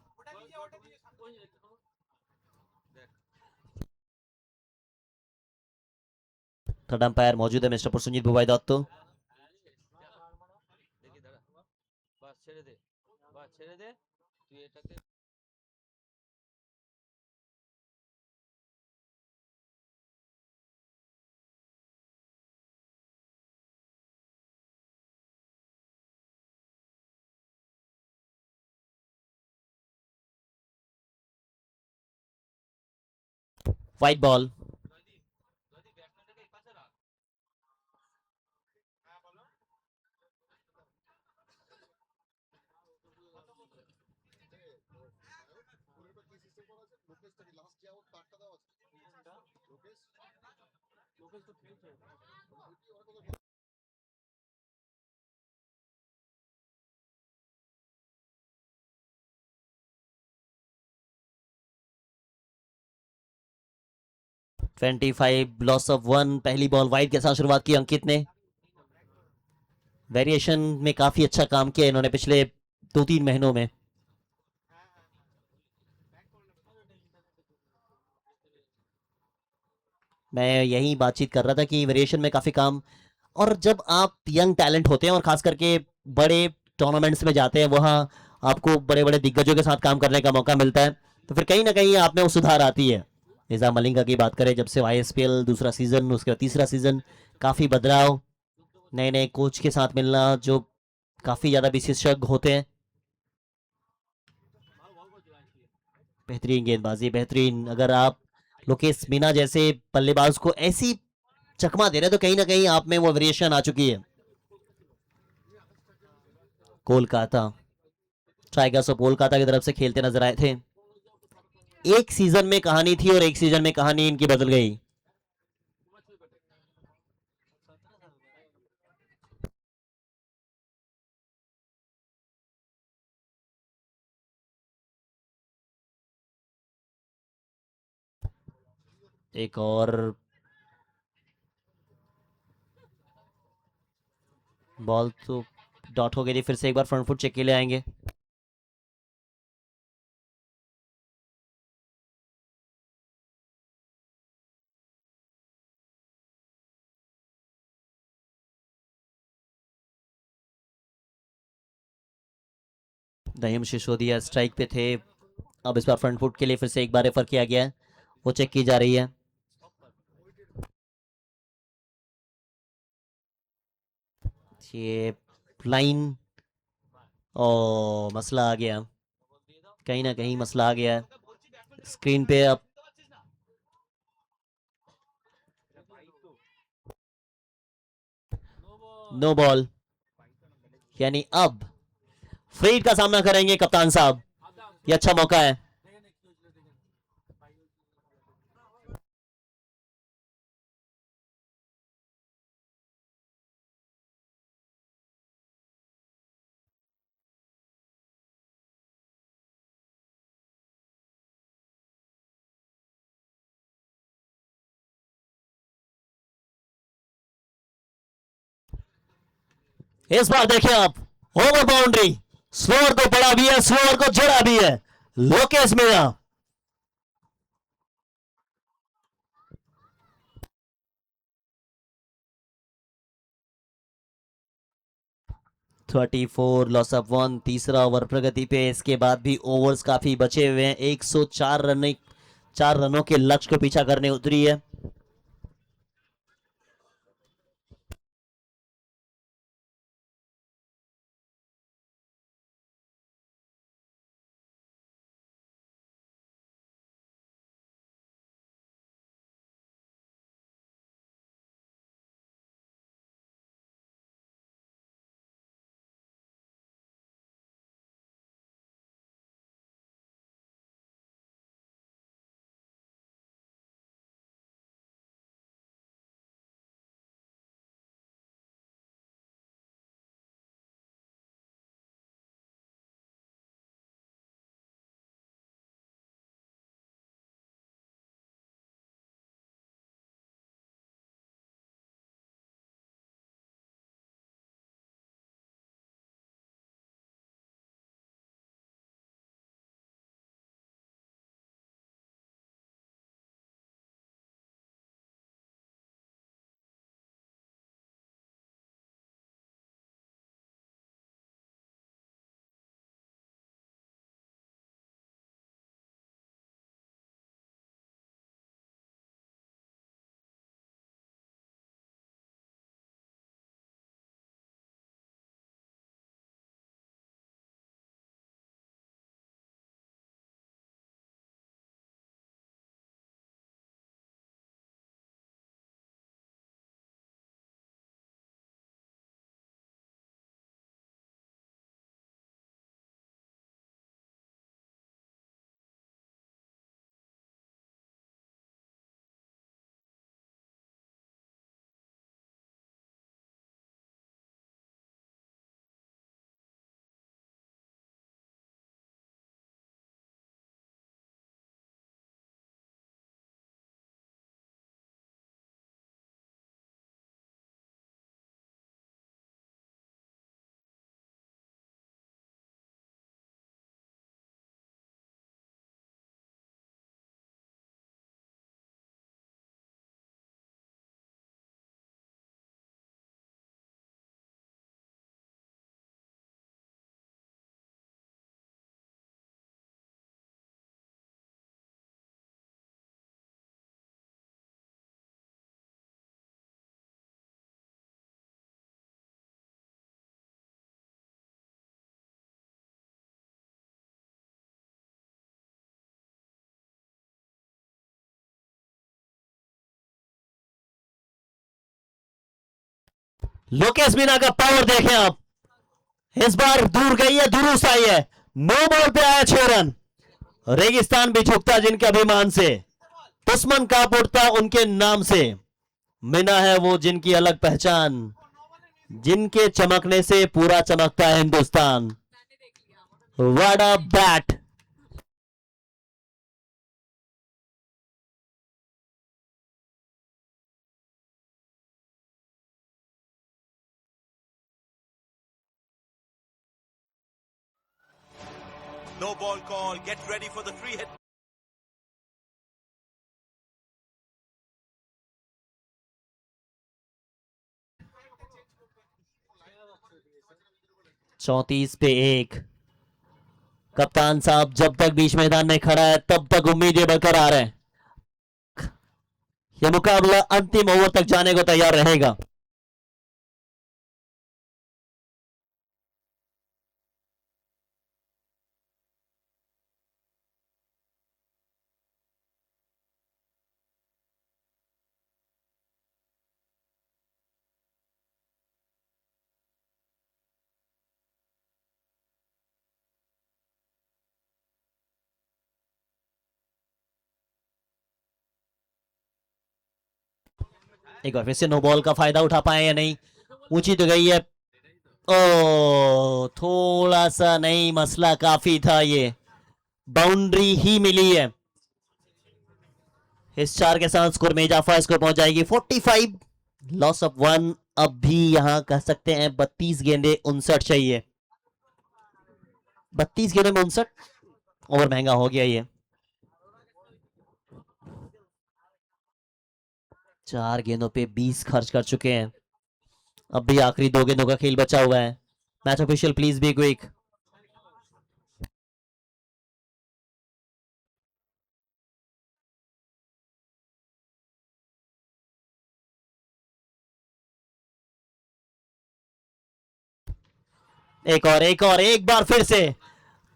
थर्ड अंपायर मौजूद है mister Prasenjit Bubai Dutta. White ball. Twenty 25 loss of 1। पहली बॉल वाइड के साथ शुरुआत की अंकित ने। वेरिएशन में काफी अच्छा काम किया इन्होंने पिछले 2-3 महीनों में। मैं यही बातचीत कर रहा था कि वेरिएशन में काफी काम, और जब आप यंग टैलेंट होते हैं और खास करके बड़े टूर्नामेंट्स में जाते हैं, वहाँ आपको बड़े बड़े दिग्गजों के साथ काम करने का मौका मिलता है, तो फिर कहीं ना कहीं आप में वो सुधार आती है। निजाम मलिंगा की बात करें, जब से आईएसपीएल दूसरा सीजन, उसके बाद तीसरा सीजन, काफी बदलाव, नए नए कोच के साथ मिलना जो काफी ज्यादा विशेषज्ञ होते हैं। बेहतरीन गेंदबाजी, बेहतरीन। अगर आप लोकेश मीना जैसे बल्लेबाज को ऐसी चकमा दे रहे हैं तो कहीं ना कहीं आप में वो वेरिएशन आ चुकी है। कोलकाता टाइगर्स ऑफ कोलकाता की तरफ से खेलते नजर आए थे। एक सीजन में कहानी थी और एक सीजन में कहानी इनकी बदल गई। एक और बॉल तो डॉट हो गई थी। फिर से एक बार फ्रंट फुट चेक के लिए आएंगे। नईम सिसोदिया स्ट्राइक पे थे। अब इस बार फ्रंट फुट के लिए फिर से एक बार रेफर किया गया है, वो चेक की जा रही है। ये लाइन, ओ मसला आ गया, कहीं ना कहीं मसला आ गया है स्क्रीन पे। अब नो बॉल, यानी अब फ्रीड का सामना करेंगे कप्तान साहब। ये अच्छा मौका है। इस बार देखिए आप, ओवर बाउंड्री, स्लोअर को पड़ा भी है, स्लोअर को जड़ा भी है लोकेश मीणा। 34 loss of 1। तीसरा ओवर प्रगति पे, इसके बाद भी ओवर्स काफी बचे हुए हैं। 4 रनों के लक्ष्य को पीछा करने उतरी है। लोकेश मीना का पावर देखें आप। इस बार दूर गई है, दुरुस्त आई है। नो बॉल पे आया 6 रन। रेगिस्तान भी झुकता जिनके अभिमान से, दुश्मन कांप उठता उनके नाम से। मीना है वो जिनकी अलग पहचान, जिनके चमकने से पूरा चमकता है Hindustan. What a bat. No ball call. Get ready for the free hit. चौंतीस पे 1। कप्तान साहब जब तक बीच मैदान में खड़ा है तब तक उम्मीदें बरकरार है। यह मुकाबला अंतिम ओवर तक जाने को तैयार रहेगा। एक बार फिर से नो बॉल का फायदा उठा पाए या नहीं। ऊंची तो गई है। ओ थोड़ा सा नहीं, मसला काफी था। ये बाउंड्री ही मिली है। इस 4 के साथ स्कोर में इजाफा, स्कोर पहुंच जाएगी 45। Loss of 1। अब भी यहां कह सकते हैं 32 गेंदे 59 चाहिए। 32 गेंदों में 59 ओवर महंगा हो गया ये। 4 गेंदों पे 20 खर्च कर चुके हैं। अब भी आखिरी 2 गेंदों का खेल बचा हुआ है। Match official please be quick. एक बार फिर से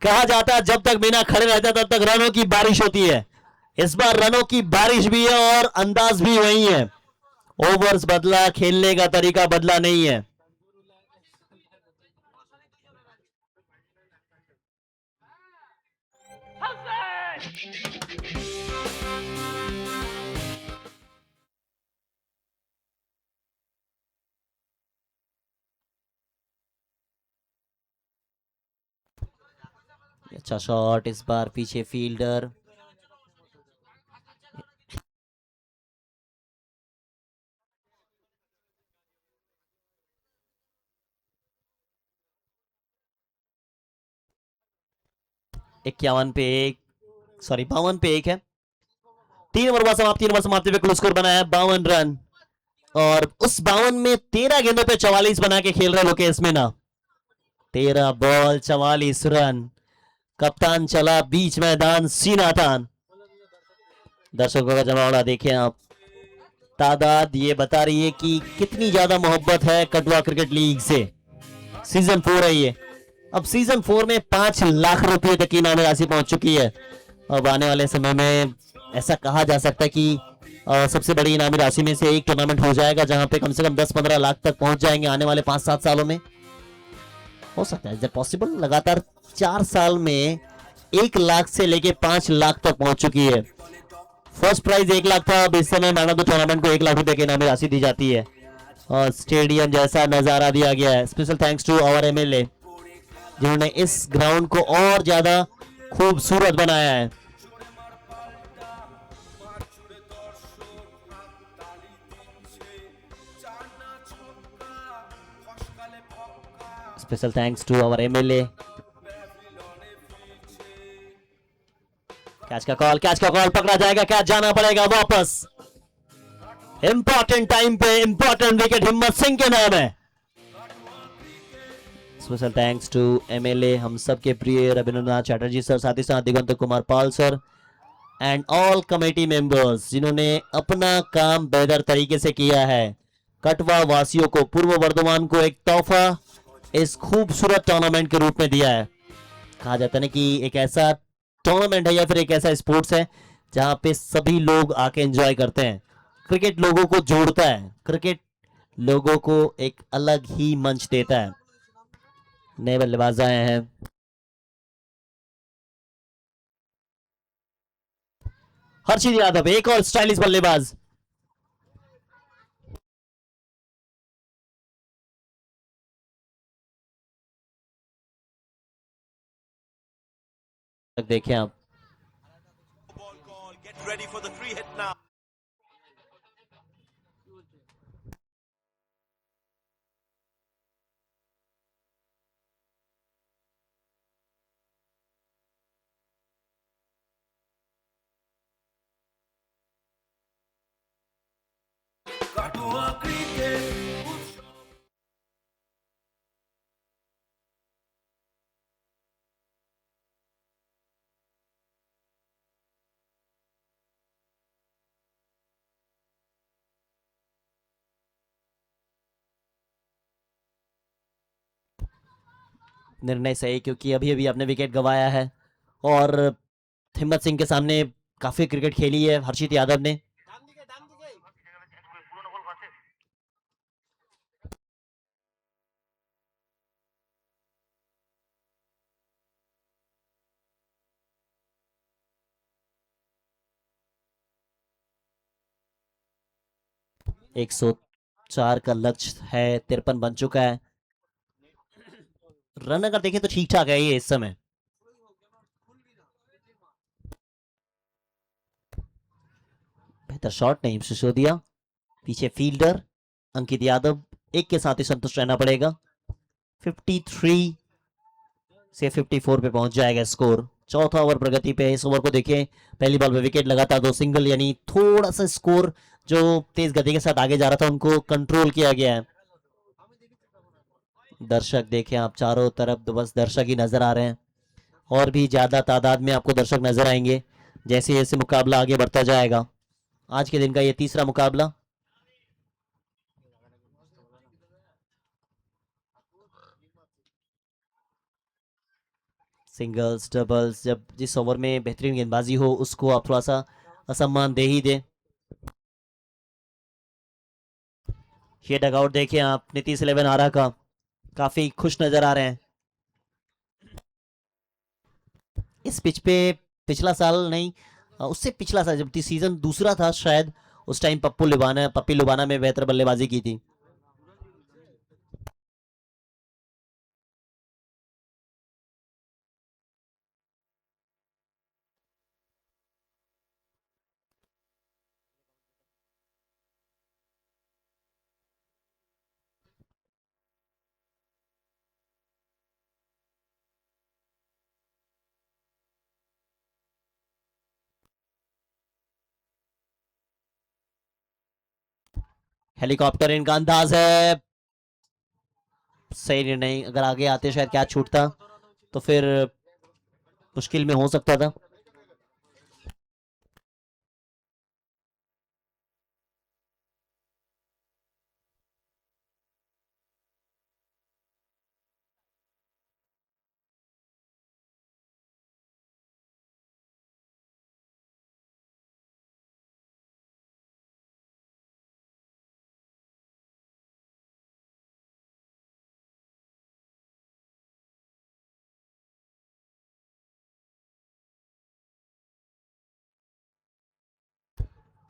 कहा जाता है जब तक मीना खड़े रहते तब तक रनों की बारिश होती है। इस बार रनों की बारिश भी है और अंदाज भी वही है। ओवर्स बदला, खेलने का तरीका बदला नहीं है। अच्छा शॉट, इस बार पीछे फील्डर। इक्यावन पे एक, सॉरी 52 पे एक है। 3 ओवर समाप्ति पे कुल स्कोर बना है 52 रन। और उस 52 में 13 गेंदों पे 44 बना के खेल रहे लोकेश मीना। 13 ball 44 run. कप्तान चला बीच मैदान सीना तान। दर्शकों का जमावड़ा देखें आप, तादाद ये बता रही है कि कितनी ज्यादा मोहब्बत है कटवा क्रिकेट लीग से। सीजन 4 है ये। अब सीजन 4 में 5 लाख रुपए तक की इनामी राशि पहुंच चुकी है। अब आने वाले समय में ऐसा कहा जा सकता है कि सबसे बड़ी इनामी राशि में से एक टूर्नामेंट हो जाएगा जहां पे कम से कम 10-15 लाख तक पहुंच जाएंगे आने वाले 5-7 सालों में। हो सकता है, इज पॉसिबल? लगातार 4 साल में 1 लाख से लेके 5 लाख तक पहुंच चुकी है। फर्स्ट प्राइज 1 लाख था, अब इस समय मैन ऑफ द टूर्नामेंट को 1 लाख रुपए की इनामी राशि दी जाती है और स्टेडियम जैसा नजारा दिया गया है। Special thanks to our MLA जिन्होंने इस ग्राउंड को और ज्यादा खूबसूरत बनाया है। Special thanks to our MLA. Catch का कॉल पकड़ा जाएगा, कैच जाना पड़ेगा वापस। इंपॉर्टेंट टाइम पे इंपॉर्टेंट विकेट हिम्मत सिंह के नाम है। स्पेशल थैंक्स टू एमएलए, हम सबके प्रिय रविंद्रनाथ चैटर्जी सर, साथ ही साथ Digant Kumar Pal sir and all committee members जिन्होंने अपना काम बेहतर तरीके से किया है। कटवा वासियों को, पूर्व वर्धमान को एक तोहफा इस खूबसूरत टूर्नामेंट के रूप में दिया है। कहा जाता है ना कि एक ऐसा टूर्नामेंट है या फिर एक ऐसा स्पोर्ट्स है जहां पे सभी लोग आके एंजॉय करते हैं। क्रिकेट लोगों को जोड़ता है, क्रिकेट लोगों को एक अलग ही मंच देता है। नए बल्लेबाज आए हैं। हर्षित यादव, एक और स्टाइलिश बल्लेबाज। देखें आप, No ball call. Get ready for the free hit now. Katwa cricket निर्णय सही, क्योंकि अभी अभी आपने विकेट गंवाया है और हिम्मत सिंह के सामने काफी क्रिकेट खेली है हर्षित यादव ने। एक 104 का लक्ष्य है, 53 बन चुका है। रन अगर देखें तो ठीक ठाक है ये इस समय। बेहतर शॉट नहीं सिसोदिया, पीछे फील्डर अंकित यादव, एक के साथ ही संतुष्ट रहना पड़ेगा। 53 से 54 पे पहुंच जाएगा स्कोर। चौथा ओवर प्रगति पे। इस ओवर को देखें, पहली बॉल पे विकेट लगातार 2 सिंगल, यानी थोड़ा सा स्कोर जो तेज गति के साथ आगे जा रहा था उनको कंट्रोल किया गया है। दर्शक देखें आप, चारों तरफ तो बस दर्शक ही नजर आ रहे हैं, और भी ज्यादा तादाद में आपको दर्शक नजर आएंगे जैसे जैसे मुकाबला आगे बढ़ता जाएगा। आज के दिन का ये तीसरा मुकाबला। सिंगल्स डबल्स, जब जिस ओवर में बेहतरीन गेंदबाजी हो उसको आप थोड़ा सा असम्मान दे ही दें। ये डगआउट देखें आप, नीतीश 11 आरा का, काफी खुश नजर आ रहे हैं इस पिच पे। पिछला साल नहीं, उससे पिछला साल जब सीजन दूसरा था शायद, उस टाइम पप्पी लुबाना में बेहतर बल्लेबाजी की थी। हेलीकॉप्टर इनका अंदाज है, सही निर्णय। अगर आगे आते शायद क्या छूटता तो फिर मुश्किल में हो सकता था।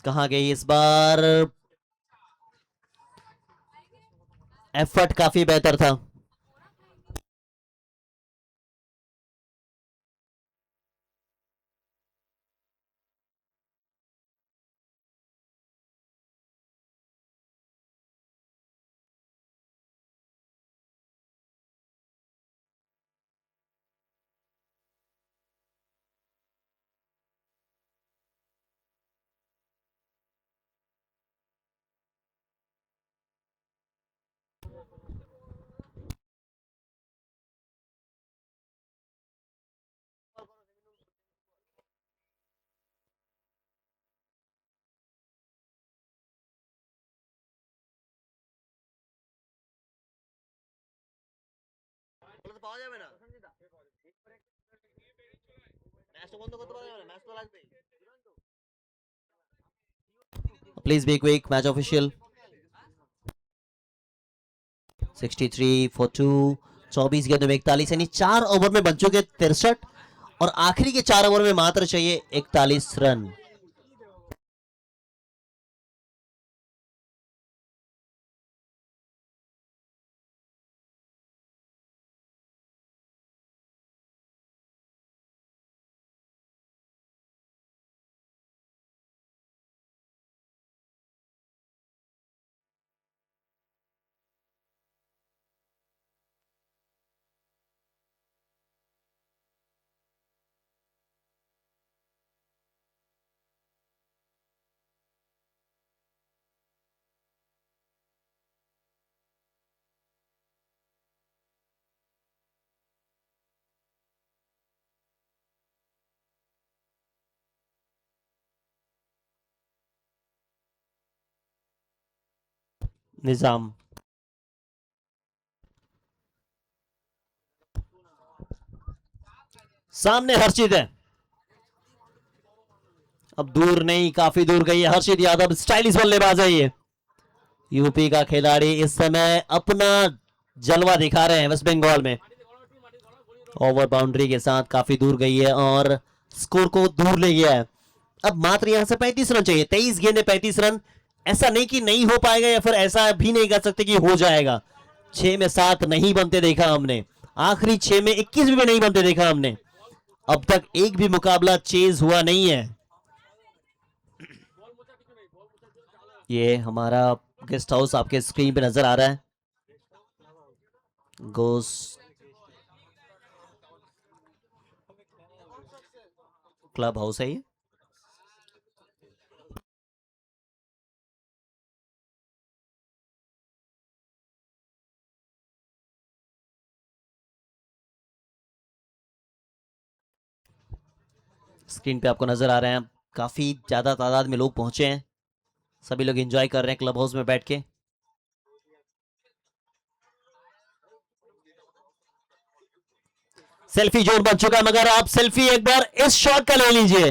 कहाँ गई इस बार, एफर्ट काफी बेहतर था। Please be quick, match official. 63 for 2, 24 गेंदों में 41, यानी 4 ओवर में बन चुके 63, और आखिरी के 4 ओवर में मात्र चाहिए 41 रन। निजाम, सामने हर्षित है, अब दूर नहीं, काफी दूर गई है हर्षित यादव, स्टाइलिश बल्लेबाज है ये। यूपी का खिलाड़ी इस समय अपना जलवा दिखा रहे हैं वेस्ट बंगाल में। ओवर बाउंड्री के साथ काफी दूर गई है और स्कोर को दूर ले गया है। अब मात्र यहां से 35 रन चाहिए, 23 गेंदे 35 रन। ऐसा नहीं कि नहीं हो पाएगा, या फिर ऐसा भी नहीं कर सकते कि हो जाएगा। 6 में 7 नहीं बनते देखा हमने, आखिरी 6 में 21 भी नहीं बनते देखा हमने। अब तक एक भी मुकाबला चेज हुआ नहीं है। ये हमारा गेस्ट हाउस आपके स्क्रीन पे नजर आ रहा है, गोस क्लब हाउस है ये। स्क्रीन पे आपको नजर आ रहे हैं, काफी ज्यादा तादाद में लोग पहुंचे हैं, सभी लोग एंजॉय कर रहे हैं क्लब हाउस में बैठ के। सेल्फी जोन बन चुका है, मगर आप सेल्फी एक बार इस शॉट का ले लीजिए।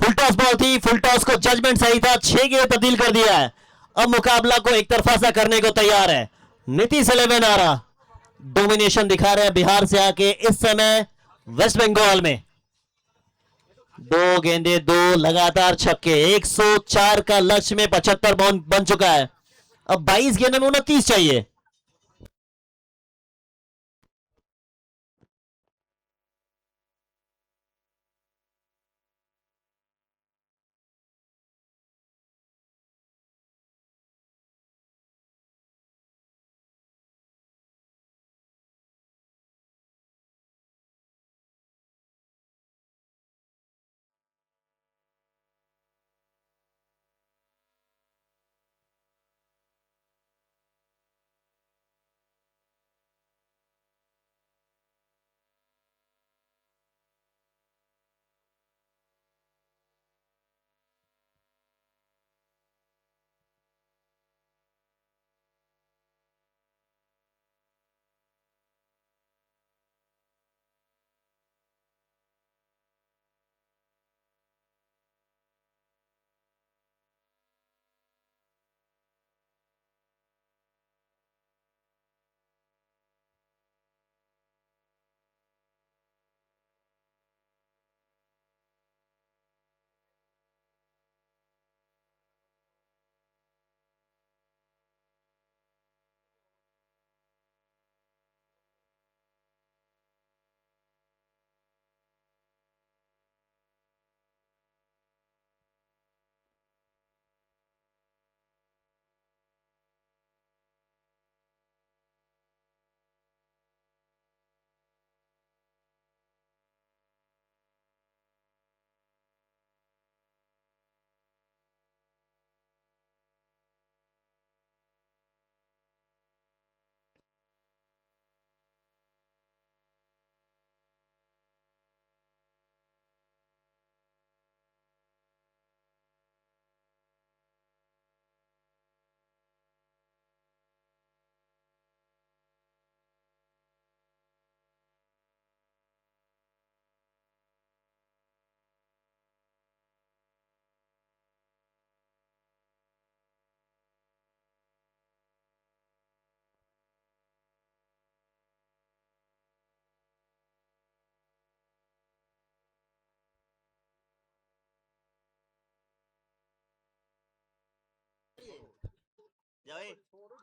फुल टॉस बॉल थी, फुल टॉस को जजमेंट सही था, 6 गेंद तब्दील कर दिया है। अब मुकाबला को एक तरफा सा करने को तैयार है। नीतीश 11 आ रहा, डोमिनेशन दिखा रहे हैं बिहार से आके इस समय वेस्ट बंगाल में। 2 गेंदे 2 लगातार छक्के, 104 का लक्ष्य में 75 बन चुका है। अब 22 गेंदों में 29 चाहिए।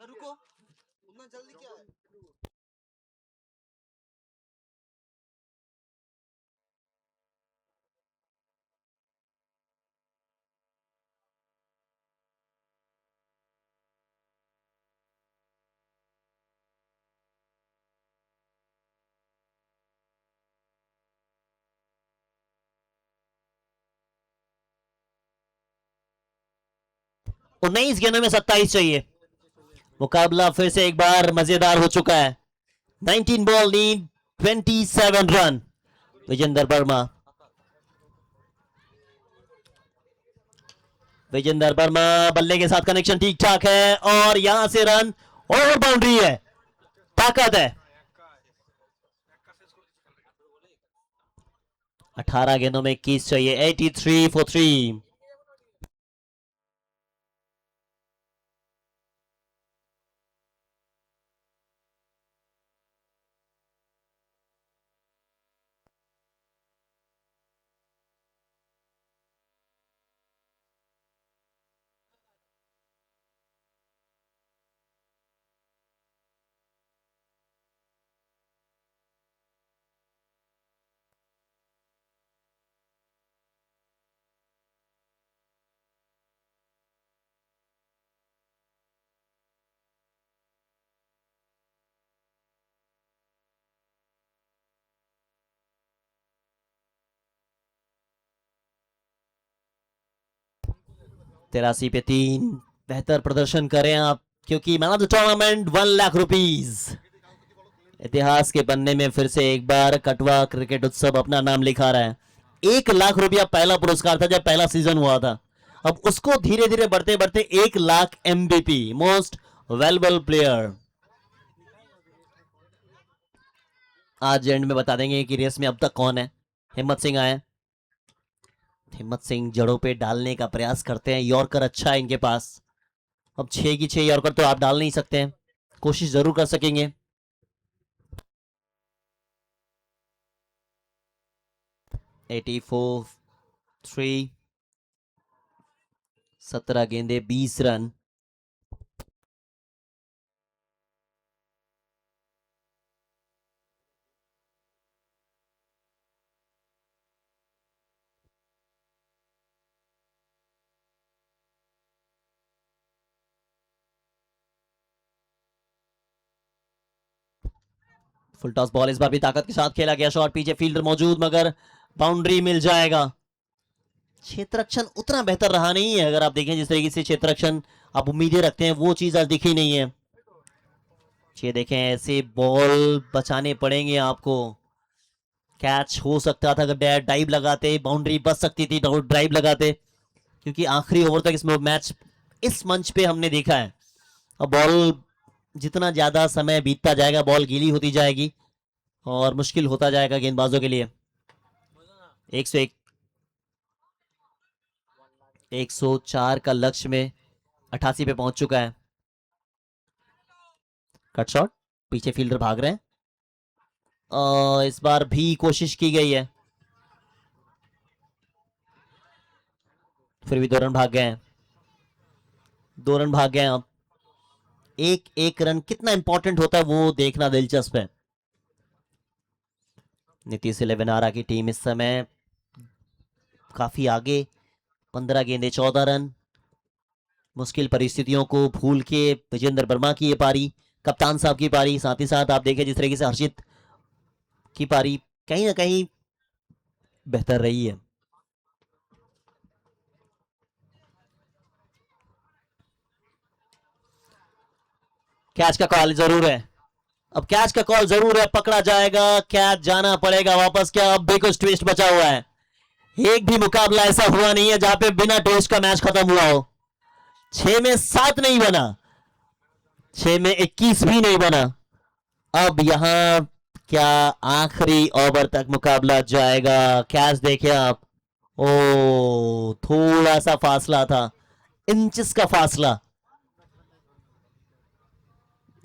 रुको, उतना जल्दी क्या है? 19 गेंदों में 27 चाहिए। मुकाबला फिर से एक बार मजेदार हो चुका है। 19 ball need 27 run. Vijender Verma बल्ले के साथ कनेक्शन ठीक ठाक है और यहां से रन और बाउंड्री है, ताकत है। 18 गेंदों में 21 चाहिए। 83 for 3। तिरासी पे 3। बेहतर प्रदर्शन करें आप, क्योंकि man of the tournament 1 lakh rupees. इतिहास के पन्ने में फिर से एक बार कटवा क्रिकेट उत्सव अपना नाम लिखा रहा है। 1 लाख रुपया पहला पुरस्कार था जब पहला सीजन हुआ था। अब उसको धीरे धीरे बढ़ते बढ़ते 1 lakh MVP, most valuable player. आज एंड में बता देंगे कि रेस में अब तक कौन है। हिम्मत सिंह आए। हिम्मत सिंह जड़ों पे डालने का प्रयास करते हैं। यॉर्कर अच्छा है इनके पास। अब 6 की 6 यॉर्कर तो आप डाल नहीं सकते हैं, कोशिश जरूर कर सकेंगे। 84 3, 17 गेंदे 20 रन। फुल टॉस बॉल इस बार भी ताकत के साथ खेला गया। शॉट पीछे फील्डर मौजूद, मगर बाउंड्री मिल जाएगा। क्षेत्ररक्षण उतना बेहतर रहा नहीं है। अगर आप देखें जिस तरीके से क्षेत्ररक्षण आप उम्मीदें रखते हैं, वो चीज आज दिखी नहीं है। ये देखें, ऐसे बॉल बचाने पड़ेंगे आपको। कैच हो सकता था अगर डाइव लगाते, बाउंड्री बच सकती थी ड्राइव लगाते, क्योंकि आखिरी ओवर तक इसमें मैच इस मंच पे हमने देखा है। अब बॉल जितना ज्यादा समय बीतता जाएगा, बॉल गीली होती जाएगी और मुश्किल होता जाएगा गेंदबाजों के लिए। 101, 104 का लक्ष्य में 88 पे पहुंच चुका है। कट शॉट, पीछे फील्डर भाग रहे हैं। इस बार भी कोशिश की गई है, फिर भी 2 रन भाग गए हैं। 2 रन भाग गए हैं। अब एक एक रन कितना इंपॉर्टेंट होता है वो देखना दिलचस्प है। नीतीश 11 आरा की टीम इस समय काफी आगे। 15 गेंदे 14 रन। मुश्किल परिस्थितियों को भूल के विजेंद्र वर्मा की ये पारी, कप्तान साहब की पारी, साथ ही साथ आप देखें जिस तरीके से हर्षित की पारी कहीं ना कहीं बेहतर रही है। कैच का कॉल जरूर है। अब कैच का कॉल जरूर है, पकड़ा जाएगा, कैच जाना पड़ेगा वापस। क्या अब भी कुछ ट्विस्ट बचा हुआ है? एक भी मुकाबला ऐसा हुआ नहीं है जहां पे बिना ट्विस्ट का मैच खत्म हुआ हो। 6 में 7 नहीं बना, 6 में 21 भी नहीं बना। अब यहां क्या आखिरी ओवर तक मुकाबला जाएगा? कैच देखें आप, ओ थोड़ा सा फासला था, इंचेस का फासला।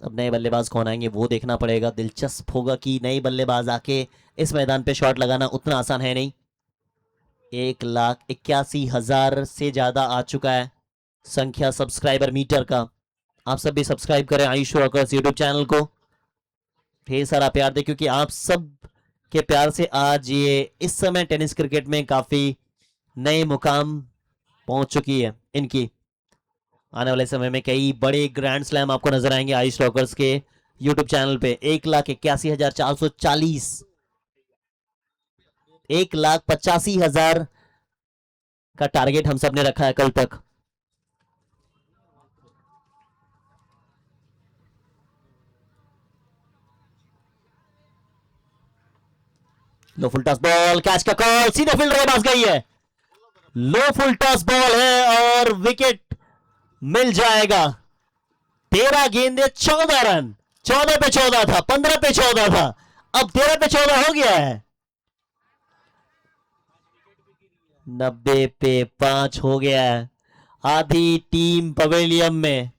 अब नए बल्लेबाज कौन आएंगे वो देखना पड़ेगा। दिलचस्प होगा कि नए बल्लेबाज आके इस मैदान पे शॉट लगाना उतना आसान है नहीं। 1,81,000 से ज्यादा आ चुका है संख्या सब्सक्राइबर मीटर का। आप सब भी सब्सक्राइब करें आयुष रॉकर्स यूट्यूब चैनल को। ढेर सारा प्यार दे, क्योंकि आप सब के प्यार से आज ये इस समय टेनिस क्रिकेट में काफी नए मुकाम पहुंच चुकी है इनकी। आने वाले समय में कई बड़े ग्रैंड स्लैम आपको नजर आएंगे आयुष रॉकर्स के यूट्यूब चैनल पे। 1,81,440, 1,85,000 का टारगेट हम सब ने रखा है कल तक। लो फुल टॉस बॉल, कैच का कॉल, सीधे फील्डर के पास गई है। लो फुल टॉस बॉल है और विकेट मिल जाएगा। 13 गेंदे 14 रन। 14 पे 14 था, 15 पे 14 था, अब 13 पे 14 हो गया है। 90 पे 5 हो गया है। आधी टीम पवेलियन में।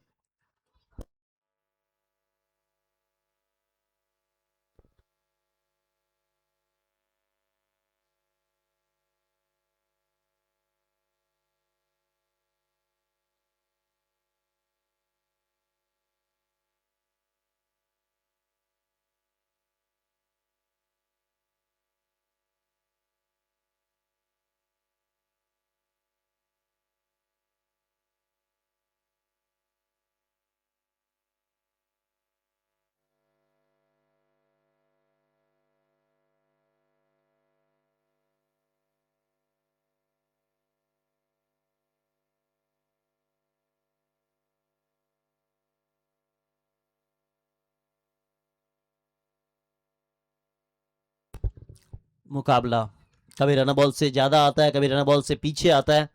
मुकाबला कभी रन बॉल से ज्यादा आता है, कभी रन बॉल से पीछे आता है।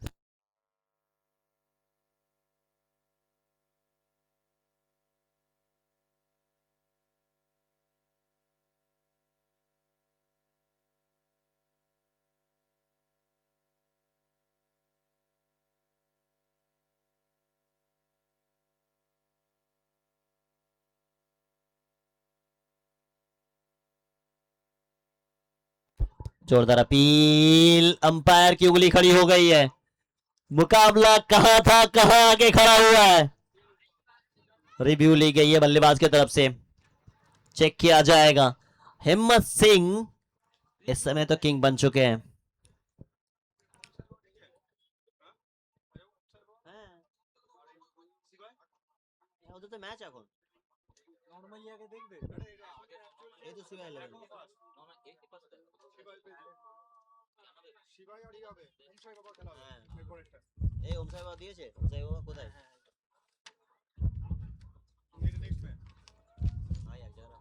जोरदार अपील, अंपायर की उंगली खड़ी हो गई है। मुकाबला कहां था, कहां आगे खड़ा हुआ है। रिव्यू ली गई है बल्लेबाज की तरफ से, चेक किया जाएगा। हिम्मत सिंह इस समय तो किंग बन चुके हैं। तो मैच এখন নরমালি আগে দেখবে এই তো সিবাই লেভেল শিবাই আর ই হবে ওমসাই বাবা খেলা হবে এরপরেরটা এই ওমসাই বাবা দিয়েছে, ওমসাই বাবা কোথায়? নেক্সট ম্যাচ ভাই এক জায়গা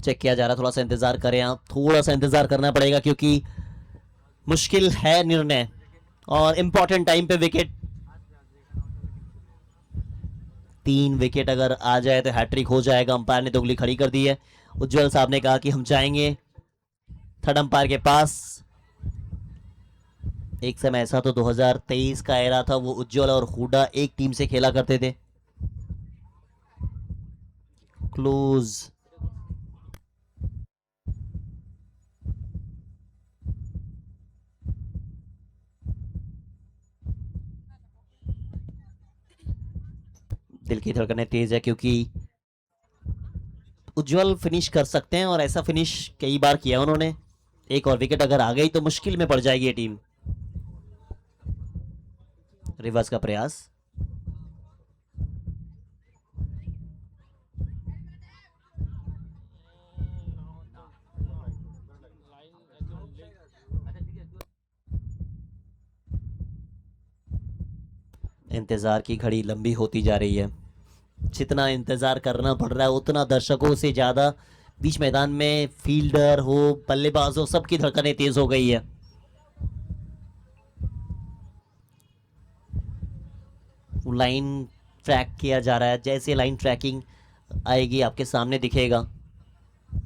चेक किया जा रहा, थोड़ा सा इंतजार करें आप, थोड़ा सा इंतजार करना पड़ेगा क्योंकि मुश्किल है निर्णय और इंपॉर्टेंट टाइम पे विकेट। 3 विकेट अगर आ जाए तो हैट्रिक हो जाएगा। अंपायर ने तो उंगली खड़ी कर दी है। उज्जवल साहब ने कहा कि हम जाएंगे थर्ड अंपायर के पास। एक समय ऐसा तो 2023 का एरा था, वो उज्जवल और हुडा एक टीम से खेला करते थे। क्लोज दिल की धड़कनें तेज है क्योंकि उज्जवल फिनिश कर सकते हैं और ऐसा फिनिश कई बार किया उन्होंने। एक और विकेट अगर आ गई तो मुश्किल में पड़ जाएगी ये टीम। रिवर्स का प्रयास, इंतजार की घड़ी लंबी होती जा रही है। जितना इंतजार करना पड़ रहा है उतना दर्शकों से ज्यादा बीच मैदान में फील्डर हो, बल्लेबाज हो, सबकी धड़कनें तेज हो गई है। लाइन ट्रैक किया जा रहा है, जैसे लाइन ट्रैकिंग आएगी आपके सामने दिखेगा।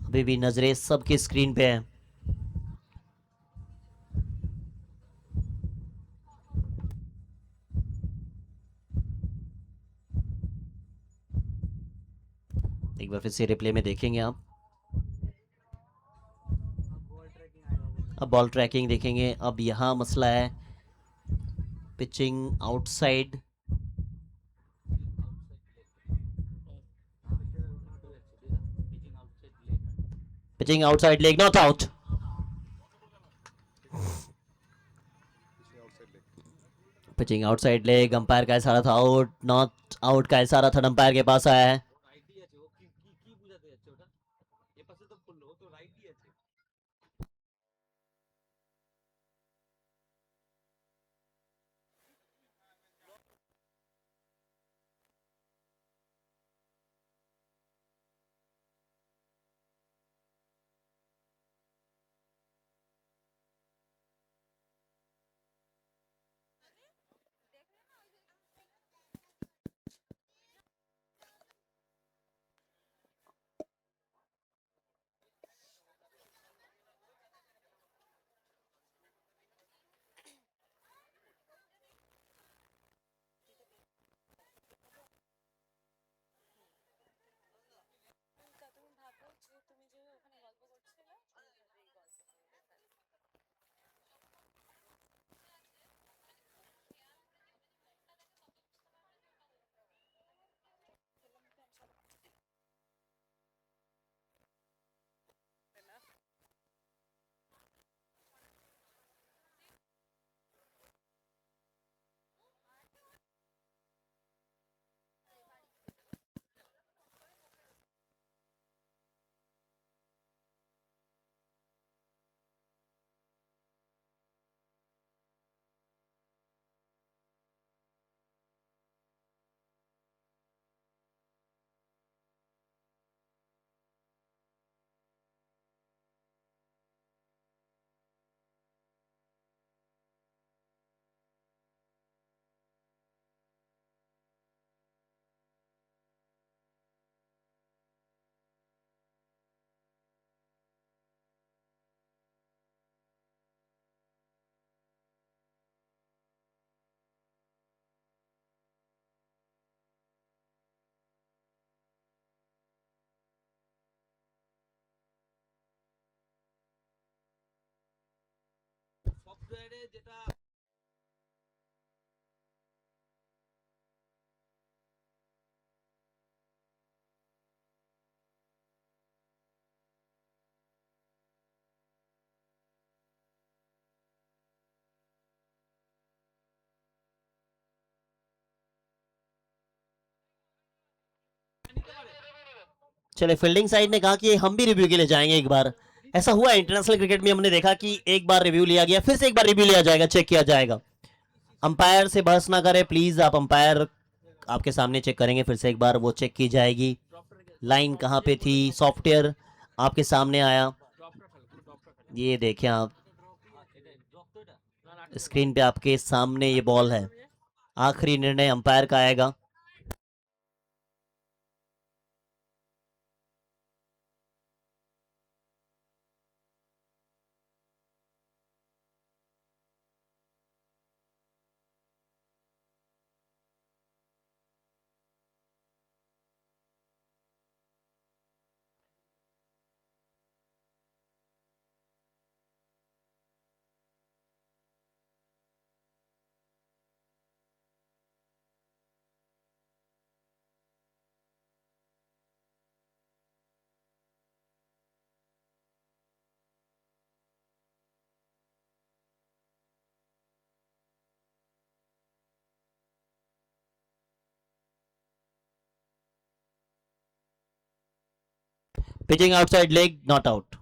अभी भी नजरें सबके स्क्रीन पे हैं। एक बार फिर से रिप्ले में देखेंगे आप, अब बॉल ट्रैकिंग देखेंगे। अब यहाँ मसला है pitching outside, pitching outside leg, not out. Pitching outside leg, umpire का इशारा था आउट, नॉट आउट का इशारा थर्ड अंपायर के पास आया है। चले, फील्डिंग साइड ने कहा कि हम भी रिव्यू के लिए जाएंगे एक बार। ऐसा हुआ है इंटरनेशनल क्रिकेट में, हमने देखा कि एक बार रिव्यू लिया गया, फिर से एक बार रिव्यू लिया जाएगा, चेक किया जाएगा। अंपायर से बहस ना करें प्लीज, आप अंपायर आपके सामने चेक करेंगे, फिर से एक बार वो चेक की जाएगी। लाइन कहाँ पे थी, सॉफ्टवेयर आपके सामने आया, ये देखें आप स्क्रीन पे आपके सामने ये बॉल है। आखिरी निर्णय अंपायर का आएगा। Pitching outside leg, not out.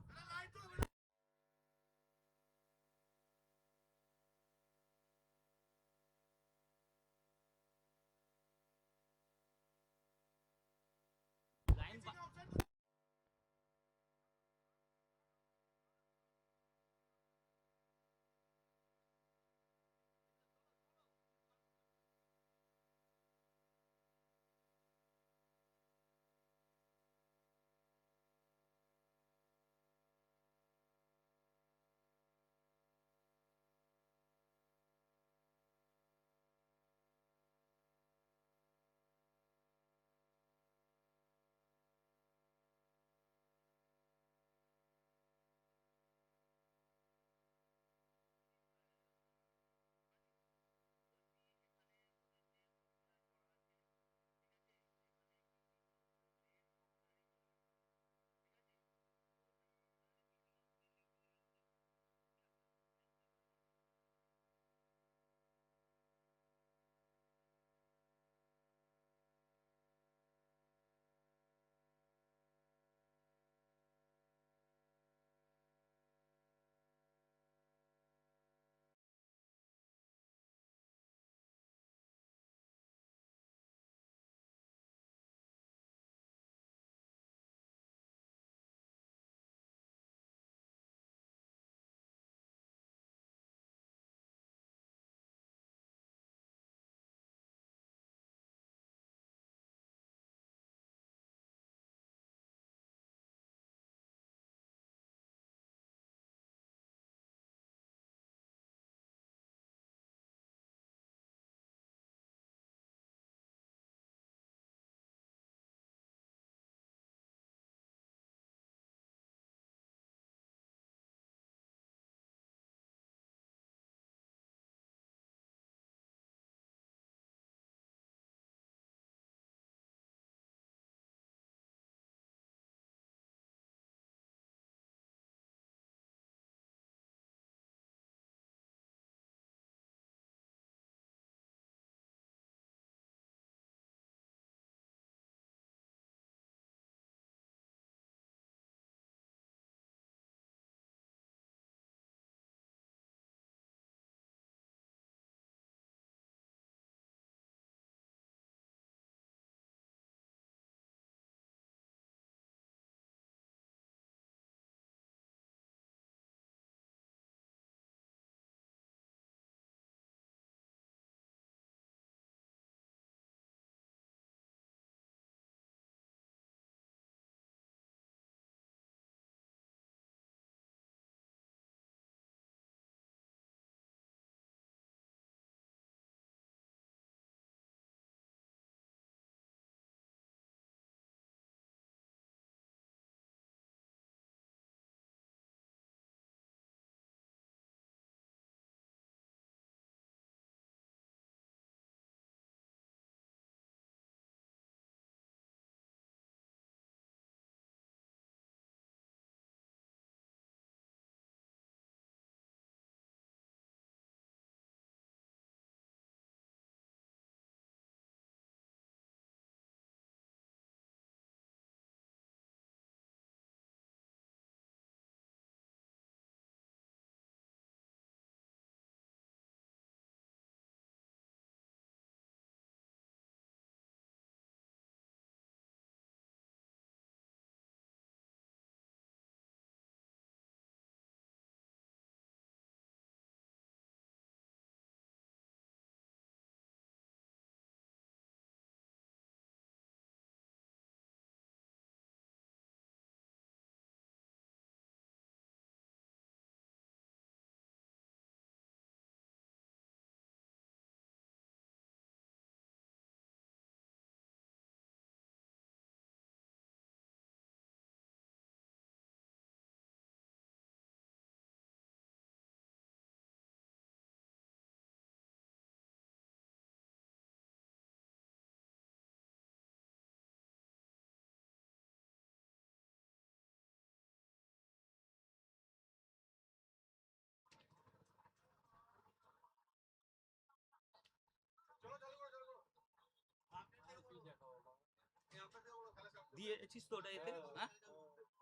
দিয়েছিস তো ওটা এতে হ্যাঁ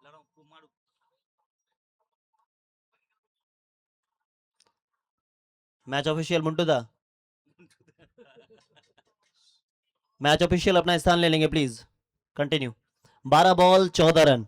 লাগাও মারু मैच ऑफिशियल मुंटू दा, मैच ऑफिशियल अपना स्थान ले लेंगे प्लीज। कंटिन्यू। 12 ball 14 run.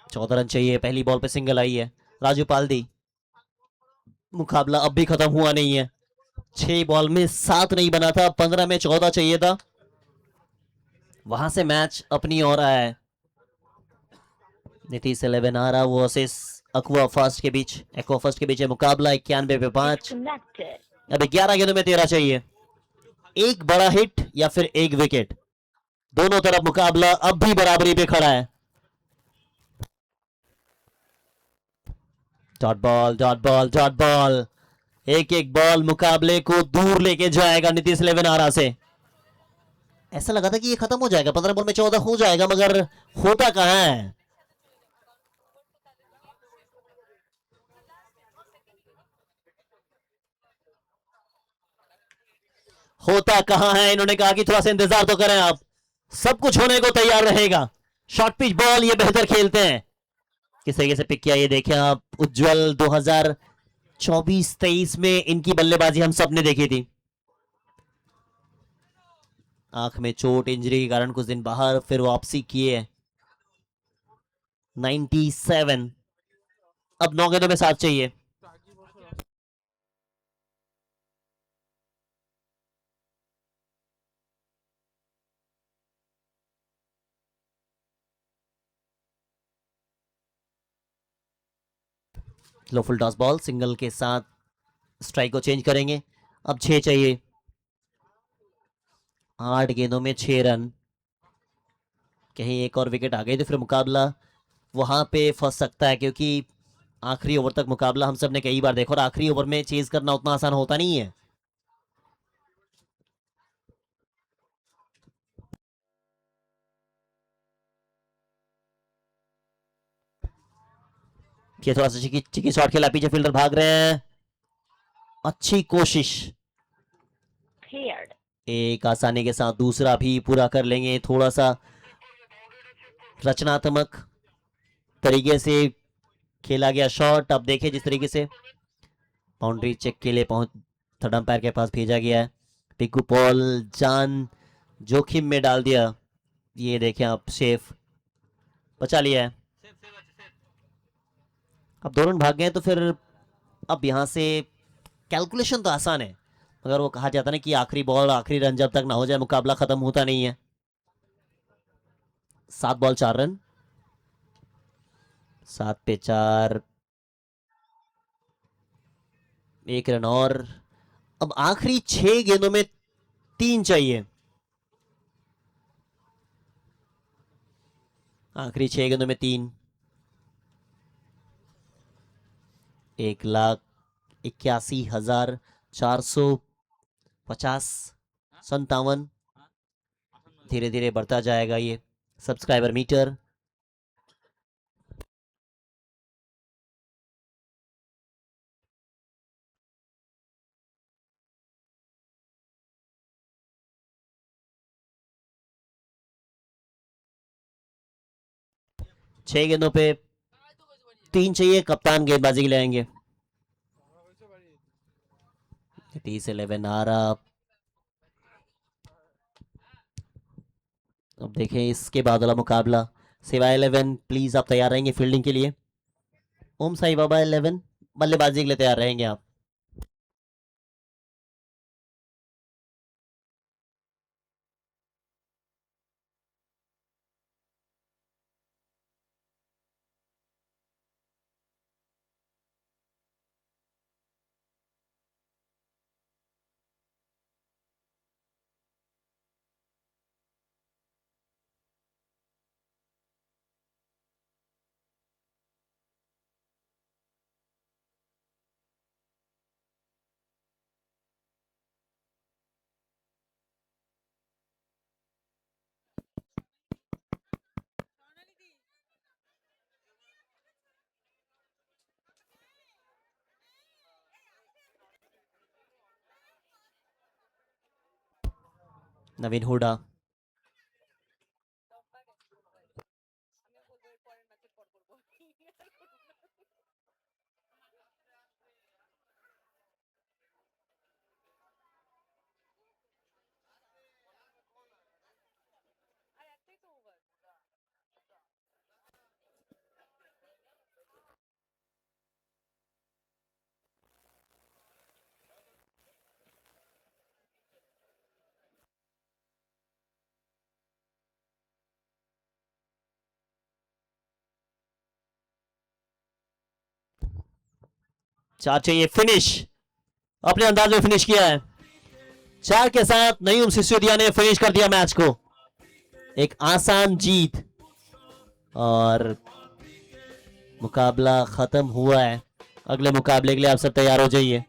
चौदह रन चाहिए, पहली बॉल पे सिंगल आई है। राजू पालदी, मुकाबला अब भी खत्म हुआ नहीं है। 6 बॉल में 7 नहीं बना था, 15 में 14 चाहिए था। वहां से मैच अपनी ओर आया है। नीतीश 11 आ रहा, वो असिस एक्वा फर्स्ट के बीच है मुकाबला। 91 पे 5। अब 11 गेंदों में 13 चाहिए। एक बड़ा हिट या फिर एक विकेट, दोनों तरफ मुकाबला अब भी बराबरी पे खड़ा है। Dot ball dot ball dot ball, एक एक बॉल मुकाबले को दूर लेके जाएगा नीतीश 11 आरा से। ऐसा लगा था कि ये खत्म हो जाएगा, 15 बॉल में 14 हो जाएगा, मगर होता कहां है। होता कहां है, इन्होंने कहा कि थोड़ा सा इंतजार तो करें आप, सब कुछ होने को तैयार रहेगा। शॉर्ट पिच बॉल ये बेहतर खेलते हैं। किस तरीके से पिक किया ये देखें आप। उज्जवल 2024-23 में इनकी बल्लेबाजी हम सब ने देखी थी। आंख में चोट इंजरी के कारण कुछ दिन बाहर, फिर वापसी किए। 97, अब 9 गेंदों में 7 चाहिए। लो फुल टॉस बॉल, सिंगल के साथ स्ट्राइक को चेंज करेंगे। अब 6 चाहिए। 8 गेंदों में 6 रन। कहीं एक और विकेट आ गई तो फिर मुकाबला वहां पे फंस सकता है, क्योंकि आखिरी ओवर तक मुकाबला हम सब ने कई बार देखा, और आखिरी ओवर में चेज करना उतना आसान होता नहीं है। ये थोड़ा सा चिकी चिकी शॉट खेला, पीछे फील्डर भाग रहे हैं। अच्छी कोशिश, एक आसानी के साथ दूसरा भी पूरा कर लेंगे। थोड़ा सा रचनात्मक तरीके से खेला गया शॉट। अब देखिए जिस तरीके से बाउंड्री चेक के लिए पहुंच थर्ड अंपायर के पास भेजा गया है। पिकू पॉल जान जोखिम में डाल दिया। ये देखें आप, सेफ बचा लिया है। अब 2 रन भाग गए तो फिर अब यहां से कैलकुलेशन तो आसान है, मगर वो कहा जाता ना कि आखिरी बॉल आखिरी रन जब तक ना हो जाए मुकाबला खत्म होता नहीं है। 7 बॉल 4 रन, 7 पे 4, 1 रन और। अब आखिरी 6 गेंदों में 3 चाहिए। आखिरी 6 गेंदों में 3। 1,81,450, 57, धीरे धीरे बढ़ता जाएगा ये सब्सक्राइबर मीटर। छह गेंदों पे 3 चाहिए, कप्तान गेंदबाजी के लिए आएंगे। 30-11 आ रहा। अब देखें इसके बाद वाला मुकाबला। सिवाय 11 प्लीज आप तैयार रहेंगे फील्डिंग के लिए। ओम साई बाबा 11 बल्लेबाजी के लिए तैयार रहेंगे आप। नवीन हुडा। चार चाहिए, फिनिश अपने अंदाज में फिनिश किया है। 4 के साथ नईम सिसोदिया ने फिनिश कर दिया मैच को। एक आसान जीत और मुकाबला खत्म हुआ है। अगले मुकाबले के लिए आप सब तैयार हो जाइए।